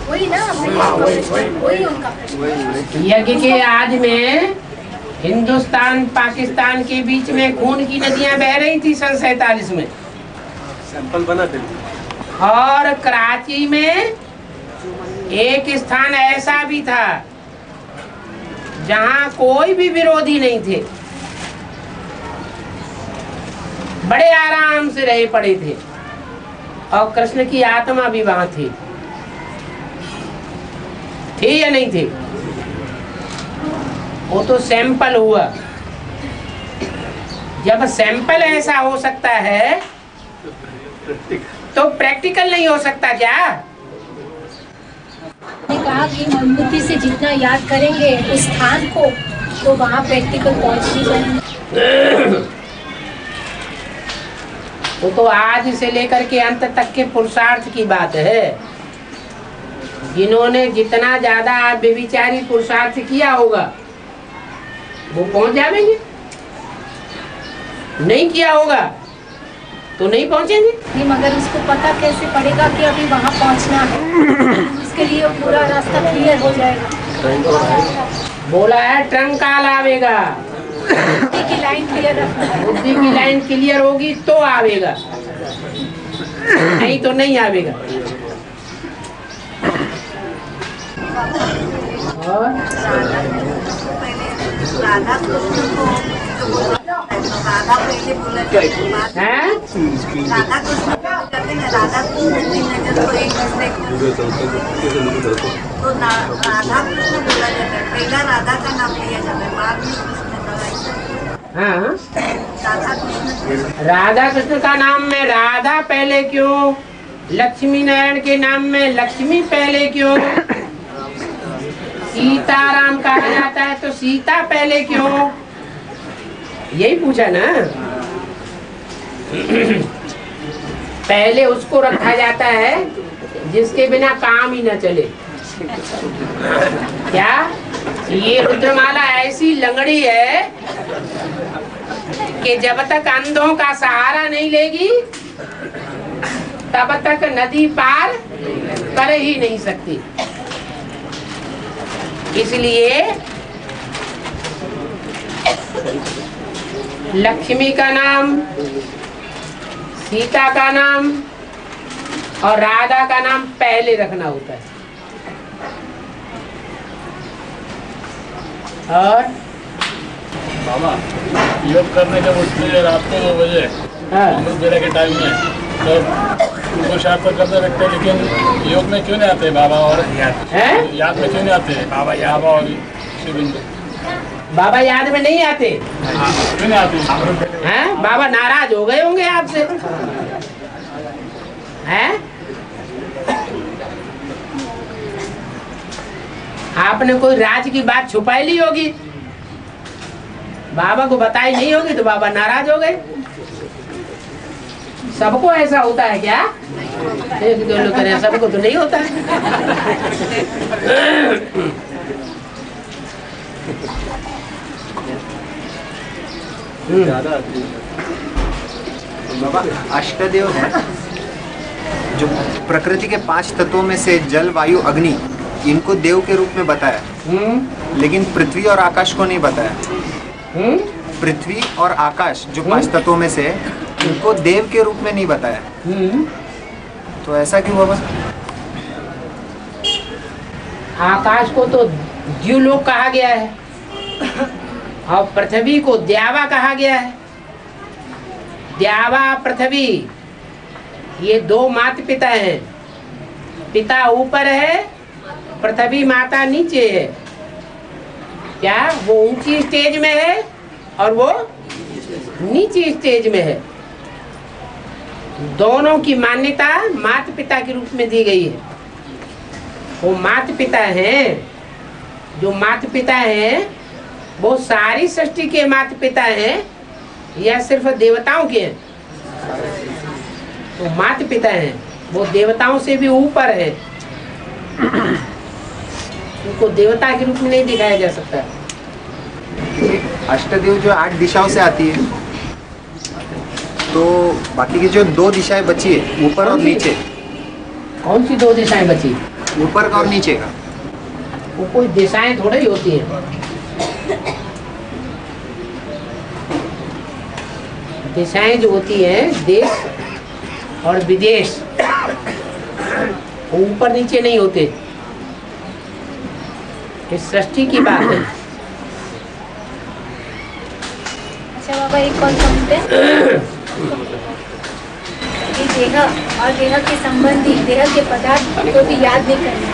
वही ना, वही उनका प्रश्न। यज्ञ के आज में हिंदुस्तान पाकिस्तान के बीच में खून की नदियां बह रही थी सन 47 में। सैंपल बना दे। और कराची में एक स्थान ऐसा भी था जहां कोई भी विरोधी नहीं थे, बड़े आराम से रहे पड़े थे और कृष्ण की आत्मा भी वहां थी या नहीं थे? वो तो सैंपल हुआ। जब सैंपल ऐसा हो सकता है तो प्रैक्टिकल नहीं हो सकता क्या? ने कहा कि मजबूती से जितना याद करेंगे उस स्थान को तो वहाँ प्रैक्टिकल पहुँच ही जाएंगे। वो तो आज से लेकर के अंत तक के पुरुषार्थ की बात है। जिन्होंने जितना ज्यादा व्यभिचारी पुरुषार्थ किया होगा वो पहुंच जाएंगे। नहीं किया होगा तो नहीं पहुंचेंगे। नहीं, मगर उसको पता कैसे पड़ेगा कि अभी वहाँ पहुँचना है? उसके लिए पूरा रास्ता क्लियर हो जाएगा। बोला है ट्रंक कॉल आवेगा, बुद्धि की लाइन क्लियर रखना है। बुद्धि की लाइन क्लियर होगी तो आवेगा, नहीं तो नहीं आवेगा। और राधा कृष्ण को राधा पहले बोला जाता है, राधा कृष्ण कहते हैं, राधा कृष्ण की नजर को एक दूसरे तो राधा कृष्ण बोला जाता है। पहला राधा का नाम लिया जाता है, बाद में कृष्ण का। हाँ, राधा कृष्ण, राधा कृष्ण का नाम में राधा पहले क्यों? लक्ष्मी नारायण के नाम में लक्ष्मी पहले क्यों? सीताराम कहा जाता है तो सीता पहले क्यों? यही पूछा ना। पहले उसको रखा जाता है जिसके बिना काम ही न चले। क्या ये रुद्रमाला ऐसी लंगड़ी है कि जब तक अंधों का सहारा नहीं लेगी तब तक नदी पार कर ही नहीं सकती। इसलिए लक्ष्मी का नाम, सीता का नाम और राधा का नाम पहले रखना होता है। और बाबा योग करने जब उठते हैं रात को 2 बजे अमृत बेला के टाइम में, तो पुरुषार्थ तो करते रखते हैं, लेकिन योग में क्यों नहीं आते बाबा? और याद में क्यों नहीं आते बाबा? बाबा और शिवलिंग बाबा याद में नहीं आते। क्यों नहीं आते? हैं? बाबा नाराज हो गए होंगे आपसे, हैं? आपने कोई राज की बात छुपाई ली होगी, बाबा को बताई नहीं होगी तो बाबा नाराज हो गए। सबको ऐसा होता है क्या? एक दो लोग करें, सबको तो नहीं होता है। बाबा अष्टदेव है जो प्रकृति के 5 तत्वों में से जल, वायु, अग्नि, इनको देव के रूप में बताया, लेकिन पृथ्वी और आकाश को नहीं बताया। पृथ्वी और आकाश जो 5 तत्वों में से है, इनको देव के रूप में नहीं बताया। तो ऐसा क्यों बाबा? आकाश को तो द्युलोक कहा गया है और पृथ्वी को द्यावा कहा गया है। द्यावा पृथ्वी ये 2 माता पिता हैं। पिता ऊपर है, पृथ्वी माता नीचे है। क्या वो ऊंची स्टेज में है और वो नीची स्टेज में है। दोनों की मान्यता माता पिता के रूप में दी गई है। वो माता पिता हैं, जो माता पिता हैं वो सारी सृष्टि के माता पिता हैं या सिर्फ देवताओं के हैं? तो माता पिता हैं, वो देवताओं से भी ऊपर है। उनको देवता के रूप में नहीं दिखाया जा सकता। अष्टदेव जो 8 दिशाओं से आती है, तो बाकी की जो 2 दिशाएं बची है, ऊपर और नीचे, कौन सी 2 दिशाएं बची? ऊपर का और नीचे का। वो कोई दिशाएं थोड़ी होती हैं। दिशाएं जो होती हैं देश और विदेश, वो ऊपर नीचे नहीं होते। इस सृष्टि की बात है। अच्छा बाबा, एक और पॉइंट है कि देह और देह के संबंधी, देह के पदार्थ को भी याद नहीं करना।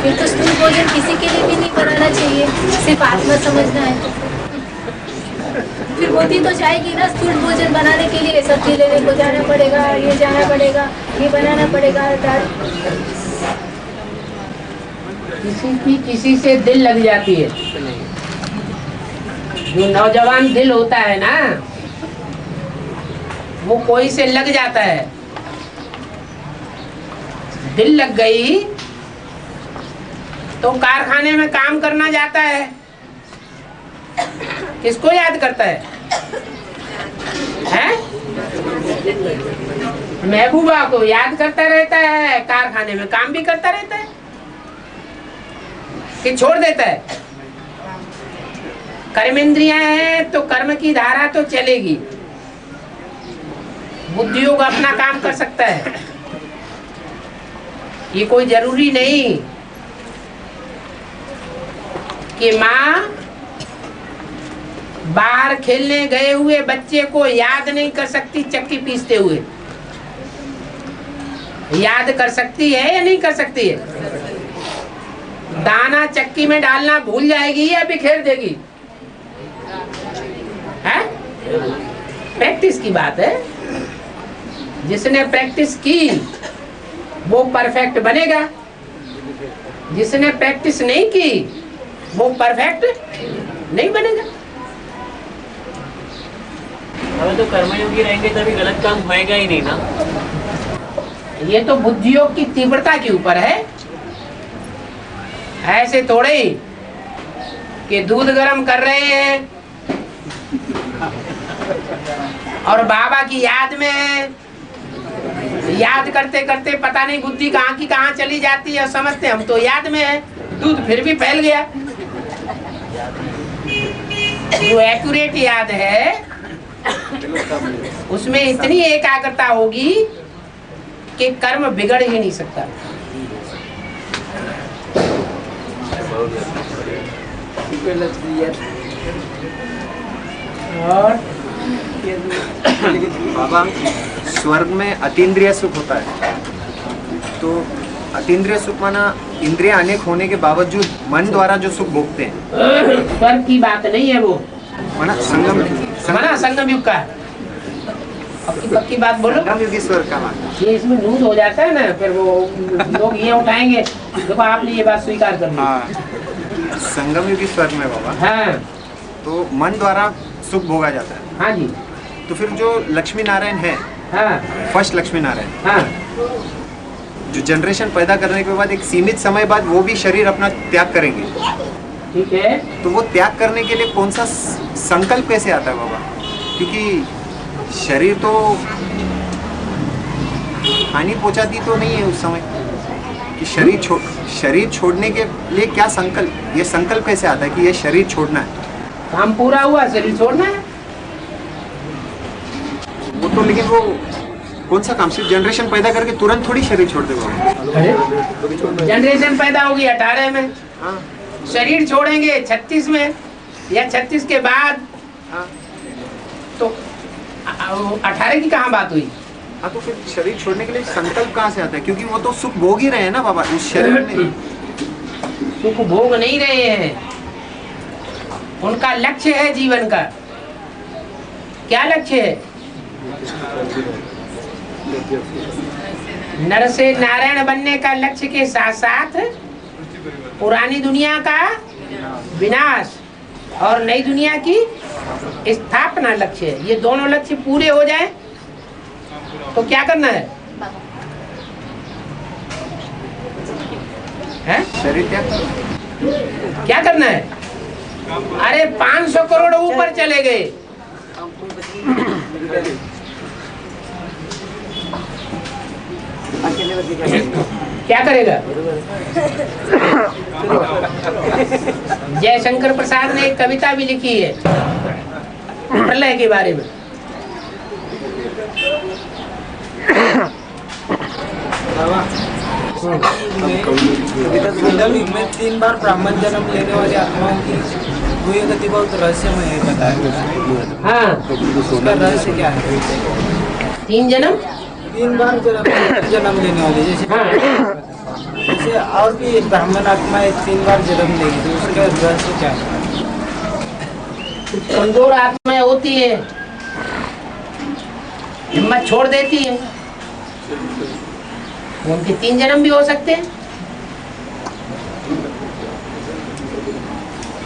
फिर तो स्थूल भोजन किसी के लिए भी नहीं बनाना चाहिए, सिर्फ आत्मा समझना है। तो फिर होती तो जाएगी ना, स्थूल भोजन बनाने के लिए सब्जी लेने को जाना पड़ेगा, ये जाना पड़ेगा, ये बनाना पड़ेगा। किसी की किसी से दिल लग जाती है। जो नौजवान दिल होता है ना, वो कोई से लग जाता है। दिल लग गई तो कारखाने में काम करना जाता है। किसको याद करता है? हैं? महबूबा को याद करता रहता है, कारखाने में काम भी करता रहता है कि छोड़ देता है? कर्मेंद्रियां हैं तो कर्म की धारा तो चलेगी, बुद्धियोग अपना काम कर सकता है। ये कोई जरूरी नहीं कि माँ बाहर खेलने गए हुए बच्चे को याद नहीं कर सकती चक्की पीसते हुए। याद कर सकती है या नहीं कर सकती है? दाना चक्की में डालना भूल जाएगी या बिखेर देगी? है? प्रैक्टिस की बात है। जिसने प्रैक्टिस की वो परफेक्ट बनेगा, जिसने प्रैक्टिस नहीं की वो परफेक्ट नहीं बनेगा। अगर तो कर्मयोगी रहेंगे तभी गलत काम होएगा ही नहीं ना। ये तो बुद्धियोग की तीव्रता के ऊपर है। ऐसे थोड़े ही कि दूध गर्म कर रहे हैं और बाबा की याद में याद करते करते पता नहीं बुद्धि कहाँ की कहाँ चली जाती है, समझते हम तो याद में है, दूध फिर भी फैल गया। जो एक्यूरेट याद है उसमें इतनी एकाग्रता होगी कि कर्म बिगड़ ही नहीं सकता। और बाबा स्वर्ग में अतीन्द्रिय सुख होता है, तो अतीन्द्रिय सुख माना इंद्रियां अनेक होने के बावजूद मन द्वारा जो सुख भोगते हैं। स्वर्ग की बात नहीं है वो, माना संगम युग का। पक्की बात बोलो। संगम युगी स्वर्ग का बात। ये इसमें लूज हो जाता है ना, फिर वो लोग ये उठाएंगे। देखो आपने ये बात स्वीकार कर ली। संगम युगी स्वर्ग में बाबा, हाँ, तो मन द्वारा सुख भोगा जाता है। हाँ जी। तो फिर जो लक्ष्मी नारायण है, हाँ, फर्स्ट लक्ष्मी नारायण, हाँ, जो जनरेशन पैदा करने के बाद एक सीमित समय बाद वो भी शरीर अपना त्याग करेंगे, ठीक है। तो वो त्याग करने के लिए कौन सा संकल्प कैसे आता है बाबा? क्योंकि शरीर तो हानि पहुंचाती तो नहीं है उस समय कि शरीर छोड़ने के लिए क्या संकल्प, ये संकल्प कैसे आता है कि ये शरीर छोड़ना है? काम पूरा हुआ, शरीर छोड़ना है। वो तो लेकिन वो कौन सा काम, सिर्फ जनरेशन पैदा करके तुरंत थोड़ी शरीर छोड़ दे बाबा? जनरेशन पैदा होगी 18 में, शरीर छोड़ेंगे 36 में या 36 के बाद, तो 18 की कहाँ बात हुई? हाँ, तो फिर शरीर छोड़ने के लिए संकल्प कहाँ से आता है? क्योंकि वो तो सुख भोग ही रहे हैं ना बाबा उस शरीर में। सुख भोग नहीं रहे हैं, उनका लक्ष्य है जीवन का। क्या लक्ष्य है? नर से नारायण बनने का लक्ष्य के साथ साथ पुरानी दुनिया का विनाश और नई दुनिया की स्थापना लक्ष्य है। ये दोनों लक्ष्य पूरे हो जाए तो क्या करना है? हैं? शरीर क्या करना है? अरे 500 करोड़ ऊपर चले गए। क्या करेगा? जयशंकर प्रसाद ने एक कविता भी लिखी है प्रलय के बारे में। में 3 बार ब्राह्मण जन्म लेने वाली आत्माओं की हुई गति बहुत रहस्यमय है, बताया। हाँ, उसका रहस्य क्या है? 3 बार जन्म लेने वाली, जैसे और भी ब्राह्मण आत्माएं 3 बार जन्म लेगी, तो उसका रहस्य क्या है? कमजोर आत्माएं होती है, हिम्मत छोड़ देती है, उनके 3 जन्म भी हो सकते हैं।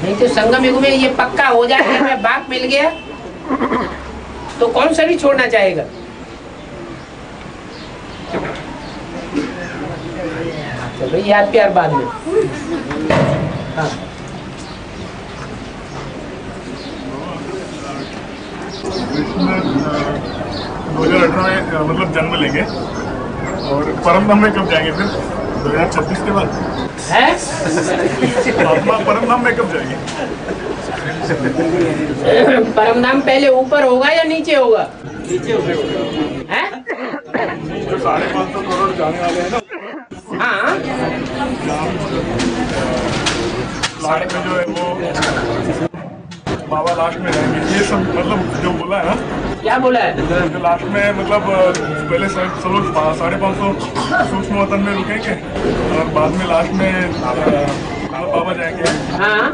नहीं तो संगम युग में ये पक्का हो जाए कि मैं बाप मिल गया तो कौन सा भी छोड़ना चाहेगा? चलो याद प्यार बाद में। हाँ, मतलब जन्म लेंगे और परम धाम में कब जाएंगे फिर 2036 के बाद है? आत्मा परम धाम में कब जाएगी? परम धाम पहले ऊपर होगा या नीचे होगा? हैं? जो 550 करोड़ जाने वाले हैं ना, हाँ लास्ट में जो है वो बाबा लास्ट में रहेंगे, ये सब मतलब जो बोला है ना, क्या बोला है? जो लास्ट में मतलब पहले सब लोग 550 सूक्ष्म वतन में रुकेंगे और बाद में लास्ट में बाबा जाएंगे। हाँ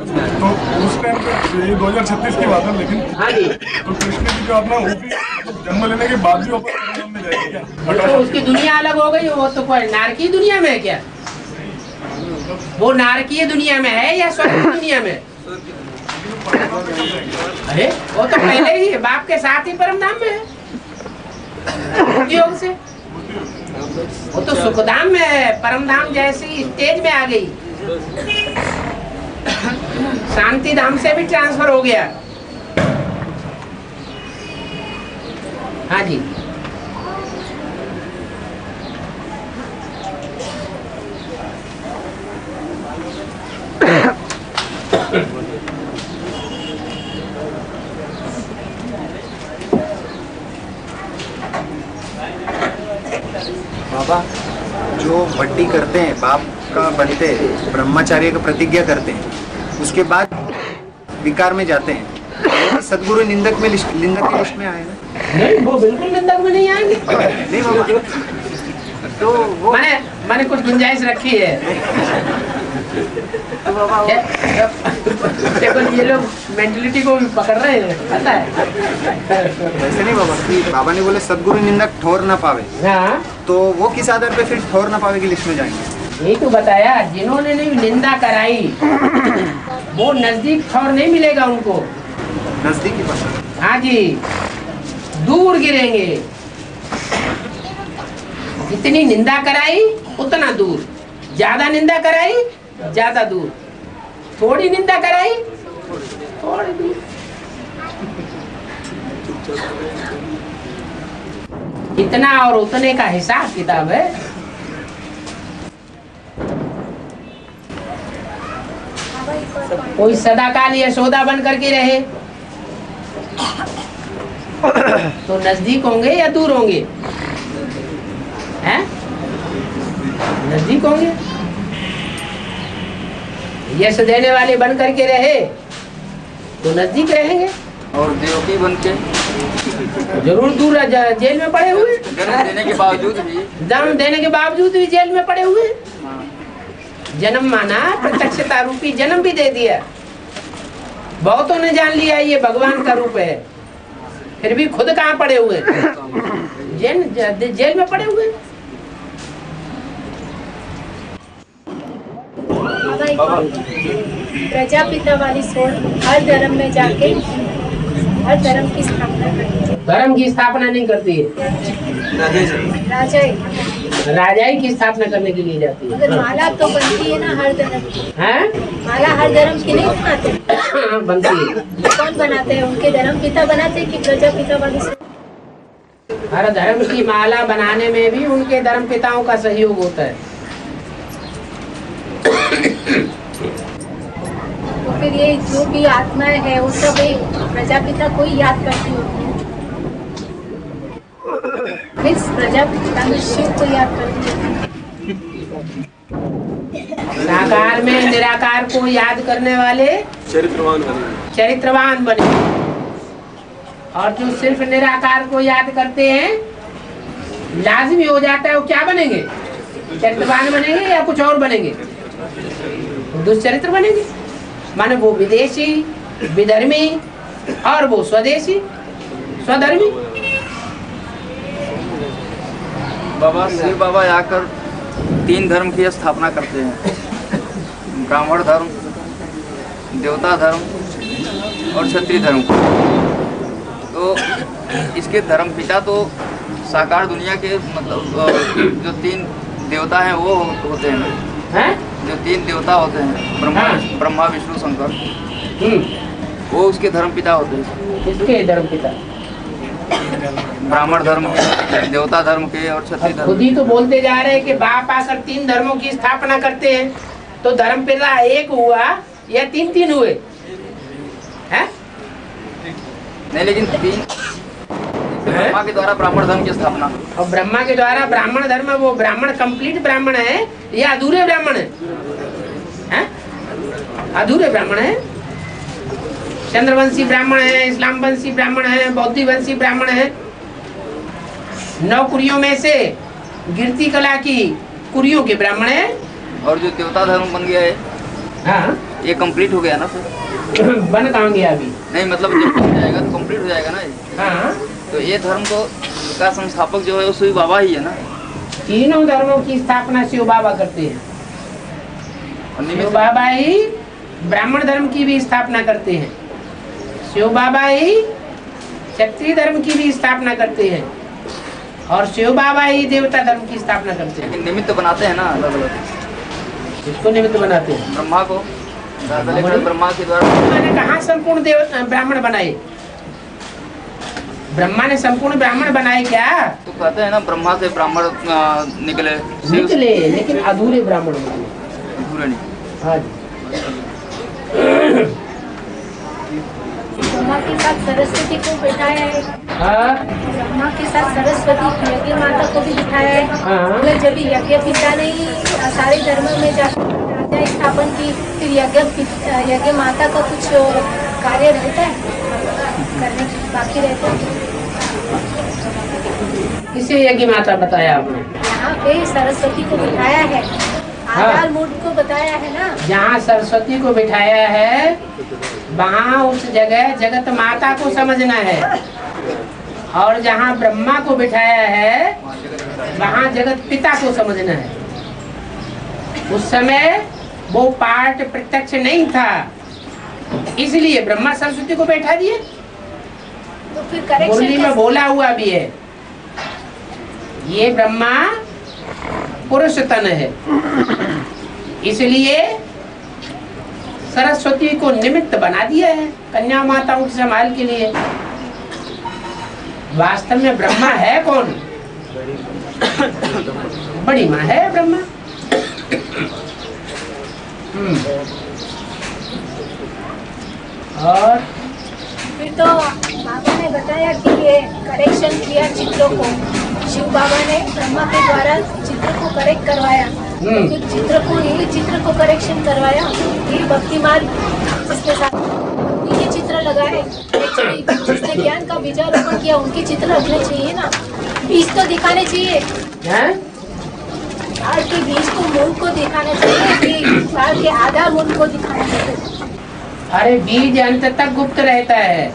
तो उस टाइम पे ये 2036 की बात है, लेकिन हाँ जी, तो कृष्ण जी जो अपना वो भी जन्म लेने के बाद भी वापस परम धाम में जाएंगे क्या? तो उसकी दुनिया अलग हो गई, वो तो कोई नारकीय दुनिया में है क्या? वो नारकीय दुनिया में है या स्वर्ग की दुनिया में? अरे वो तो पहले ही बाप के साथ ही परम धाम में है योग से। वो तो सुखधाम में है, परम धाम जैसी स्टेज में आ गई, शांति धाम से भी ट्रांसफर हो गया। हाँ जी, बाबा जो भट्टी करते हैं, बाप का बनते हैं, ब्रह्मचार्य का प्रतिज्ञा करते हैं, उसके बाद विकार में जाते हैं, वो सदगुरु निंदक की लिस्ट में आए ना? नहीं वो बिल्कुल निंदक में नहीं आएंगे। नहीं बाबा, तो वो मैंने कुछ गुंजाइश रखी है। तो बाबा देखो ये लोग मेंटलिटी को भी पकड़ रहे हैं, पता है? ऐसे नहीं बाबा, कि बाबा ने बोले सदगुरु निंदक ठोर ना पावे, हाँ तो वो किस आधार पे फिर ठोर ना पावे की लिस्ट में जाएंगे? यही तो बताया, जिन्होंने नहीं निंदा कराई वो नजदीक ठौर नहीं मिलेगा उनको, नजदीकी पास। हाँ जी, दूर गिरेंगे। जितनी निंदा कराई उतना दूर, ज्यादा निंदा कराई ज्यादा दूर, थोड़ी निंदा कराई थोड़ी दूर। इतना और उतने का हिसाब किताब है। कोई सदाकाल यशोदा बन करके रहे तो नजदीक होंगे या दूर होंगे? हैं? नजदीक होंगे। यश देने वाले बन करके रहे तो नजदीक रहेंगे, और देवकी बन के जरूर दूर जेल में पड़े हुए, जन्म देने के बावजूद भी जेल में पड़े हुए। जन्म माना प्रत्यक्षता रूपी जन्म भी दे दिया, बहुतों ने जान लिया ये भगवान का रूप है, फिर भी खुद कहाँ पड़े हुए? जेल में पड़े हुए। प्रजापिता वाली सोच हर धर्म में जाके हर धर्म की स्थापना करती है। धर्म की स्थापना नहीं करती है, राजाई की स्थापना करने के लिए जाती है। अगर माला तो बनती है ना हर धर्म की, हैं? माला हर धर्म की नहीं बनाते? बनती है। कौन बनाते हैं? उनके धर्म पिता बनाते हैं कि प्रजापिता वाली सोच? हर धर्म की माला बनाने में भी उनके धर्म पिताओं का सहयोग होता है। तो फिर ये जो भी आत्माएं है वो सब एक प्रजापिता को ही याद करती होती है, फिर प्रजापिता में शिव को याद करती है। साकार में निराकार को याद करने वाले चरित्रवान बने, और जो सिर्फ निराकार को याद करते हैं लाजमी हो जाता है वो क्या बनेंगे? चरित्रवान बनेंगे या कुछ और बनेंगे? दुष्चरित्र बनेंगे। माने वो विदेशी, विधर्मी और वो स्वदेशी, स्वधर्मी। बाबा शिव बाबा आकर 3 धर्म की स्थापना करते हैं, ब्राह्मण धर्म, देवता धर्म और क्षत्रिय धर्म। तो इसके धर्म पिता तो साकार दुनिया के मतलब जो 3 देवता हैं वो होते हैं, जो 3 देवता होते हैं, ब्रह्मा विष्णु शंकर, वो उसके धर्म पिता होते हैं। किसके धर्म पिता? ब्राह्मण धर्म के, देवता धर्म के और क्षत्रिय धर्म। खुद ही तो बोलते जा रहे हैं कि बाप आकर 3 धर्मों की स्थापना करते हैं, तो धर्म पिता एक हुआ या 3 हुए हैं? नहीं, लेकिन 3 ब्रह्मा के द्वारा ब्राह्मण धर्म की स्थापना। और ब्रह्मा के द्वारा ब्राह्मण धर्म, वो ब्राह्मण कंप्लीट ब्राह्मण है या अधूरे ब्राह्मण है? अधूरे ब्राह्मण है। चंद्रवंशी ब्राह्मण है, इस्लाम वंशी ब्राह्मण है, बौद्ध वंशी ब्राह्मण है। 9 कुरियों में से गिरती कला की कुरियों के ब्राह्मण है। और जो देवता धर्म बन गया है, हाँ, ये कंप्लीट हो गया ना फिर? बन कहाँ गया अभी? नहीं, मतलब जब बन जाएगा तो कंप्लीट हो जाएगा ना ये। हाँ, तो ये धर्म तो का संस्थापक जो है वो शिव बाबा ही है ना। तीनों धर्मों की स्थापना शिव बाबा करते हैं। शिव बाबा ही ब्राह्मण धर्म की भी स्थापना करते हैं। शिव बाबा ही क्षत्रिय धर्म की भी स्थापना करते हैं और शिव बाबा ही देवता धर्म की स्थापना करते हैं। निमित्त बनाते हैं ना अलग अलग। किसको निमित्त बनाते हैं? ब्रह्मा को। ब्रह्मा के द्वारा मैंने कहा संपूर्ण देव ब्राह्मण बनाए? ब्रह्मा ने संपूर्ण ब्राह्मण बनाए क्या? तो कहते हैं ना ब्रह्मा से ब्राह्मण निकले, लेकिन अधूरे ब्राह्मण निकले। अधूरे नहीं। हाँ जी। ब्रह्मा के साथ सरस्वती को बिठाया है। ब्रह्मा के साथ सरस्वती यज्ञ माता को भी बिठाया है। अगर जब यज्ञ पिता ने सारे धर्मों में जाकर राजा स्थापन की, फिर यज्ञ माता का कुछ कार्य रहता है करने बाकी रहता है। किसे यज्ञ माता बताया आपने? यहाँ पे सरस्वती को बिठाया है, आधार मूर्त को बताया है ना। जहाँ सरस्वती को बिठाया है वहाँ उस जगह जगत माता को समझना है, और जहाँ ब्रह्मा को बिठाया है वहाँ जगत पिता को समझना है। उस समय वो पाठ प्रत्यक्ष नहीं था, इसलिए ब्रह्मा सरस्वती को बैठा दिए। तो फिर करेक्शन मुरली में बोला हुआ भी है, ये ब्रह्मा पुरुष तन है, इसलिए सरस्वती को निमित्त बना दिया है कन्या माताओं की संभाल के लिए। वास्तव में ब्रह्मा है कौन? बड़ी माँ है ब्रह्मा। और फिर तो बाबा ने बताया कि ये करेक्शन किया चित्रों को, शिव बाबा ने ब्रह्मा के द्वारा चित्र को करेक्ट करवाया। फिर चित्र को करेक्शन करवाया। फिर भक्ति मार्ग जिसके साथ उनके चित्र लगाए, जिसने ज्ञान का बीजारोपण किया उनके चित्र रखने चाहिए ना, बीज तो दिखाने चाहिए। झाड़ के बीज को मूल को दिखाना चाहिए, झाड़ के आधार मूल को दिखाना चाहिए। अरे बीज अंत तक गुप्त रहता है,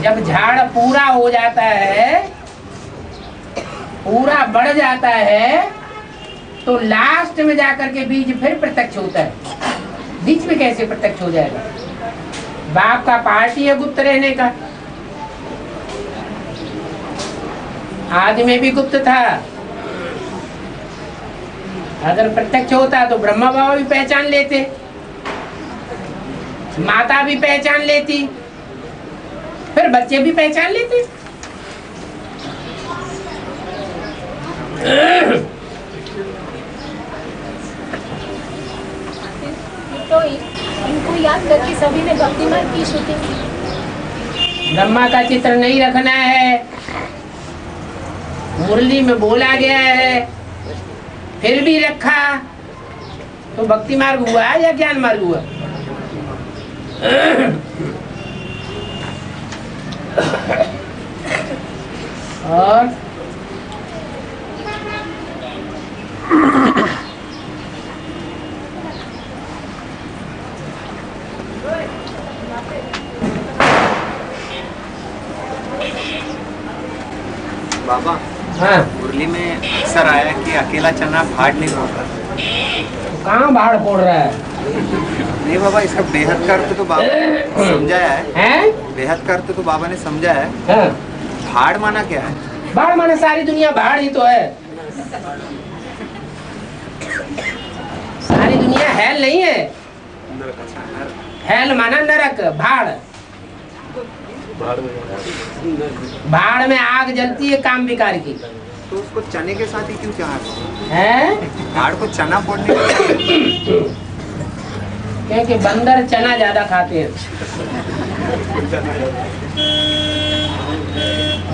जब झाड़ पूरा हो जाता है, पूरा बढ़ जाता है, तो लास्ट में जाकर के बीज फिर प्रत्यक्ष होता है। बीच में कैसे प्रत्यक्ष हो जाएगा? बाप का पार्ट ही है गुप्त रहने का। आदि में भी गुप्त था, अगर प्रत्यक्ष होता तो ब्रह्मा बाबा भी पहचान लेते, माता भी पहचान लेती, फिर बच्चे भी पहचान लेते। तो इनको याद करके सभी ने भक्ति मार्ग की शूटिंग की। ब्रह्मा का चित्र नहीं रखना है, मुरली में बोला गया है, फिर भी रखा, तो भक्ति मार्ग हुआ या ज्ञान मार्ग हुआ? और बाबा, मुरली में अक्सर आया कि अकेला चलना भाड़ नहीं होता। तो कहाँ भाड़ फोड़ रहा है? नहीं बाबा, इसका बेहद का अर्थ तो बाबा ने समझाया है। बेहद का अर्थ तो बाबा ने समझाया है। भाड़ माना क्या है? भाड़ माना सारी दुनिया भाड़ ही तो है। सारी दुनिया हेल नहीं है, हेल माना नरक, भाड़ भाड़ में आग जलती है काम विकार की। तो उसको चने के साथ ही क्यों चाहा है? भाड़ को चना फोड़ने के क्योंकि बंदर चना ज्यादा खाते हैं।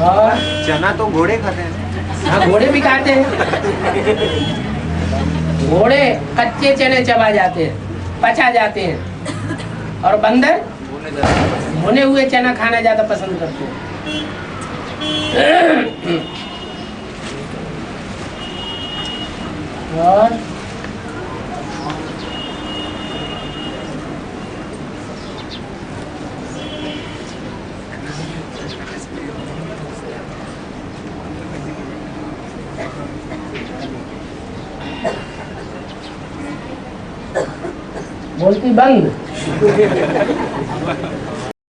और चना तो घोड़े खाते हैं। हाँ, घोड़े भी खाते हैं। घोड़े कच्चे चने चबा जाते हैं, पचा जाते हैं, और बंदर भुने हुए चना खाना ज्यादा पसंद करते हैं। और बोलती बंद।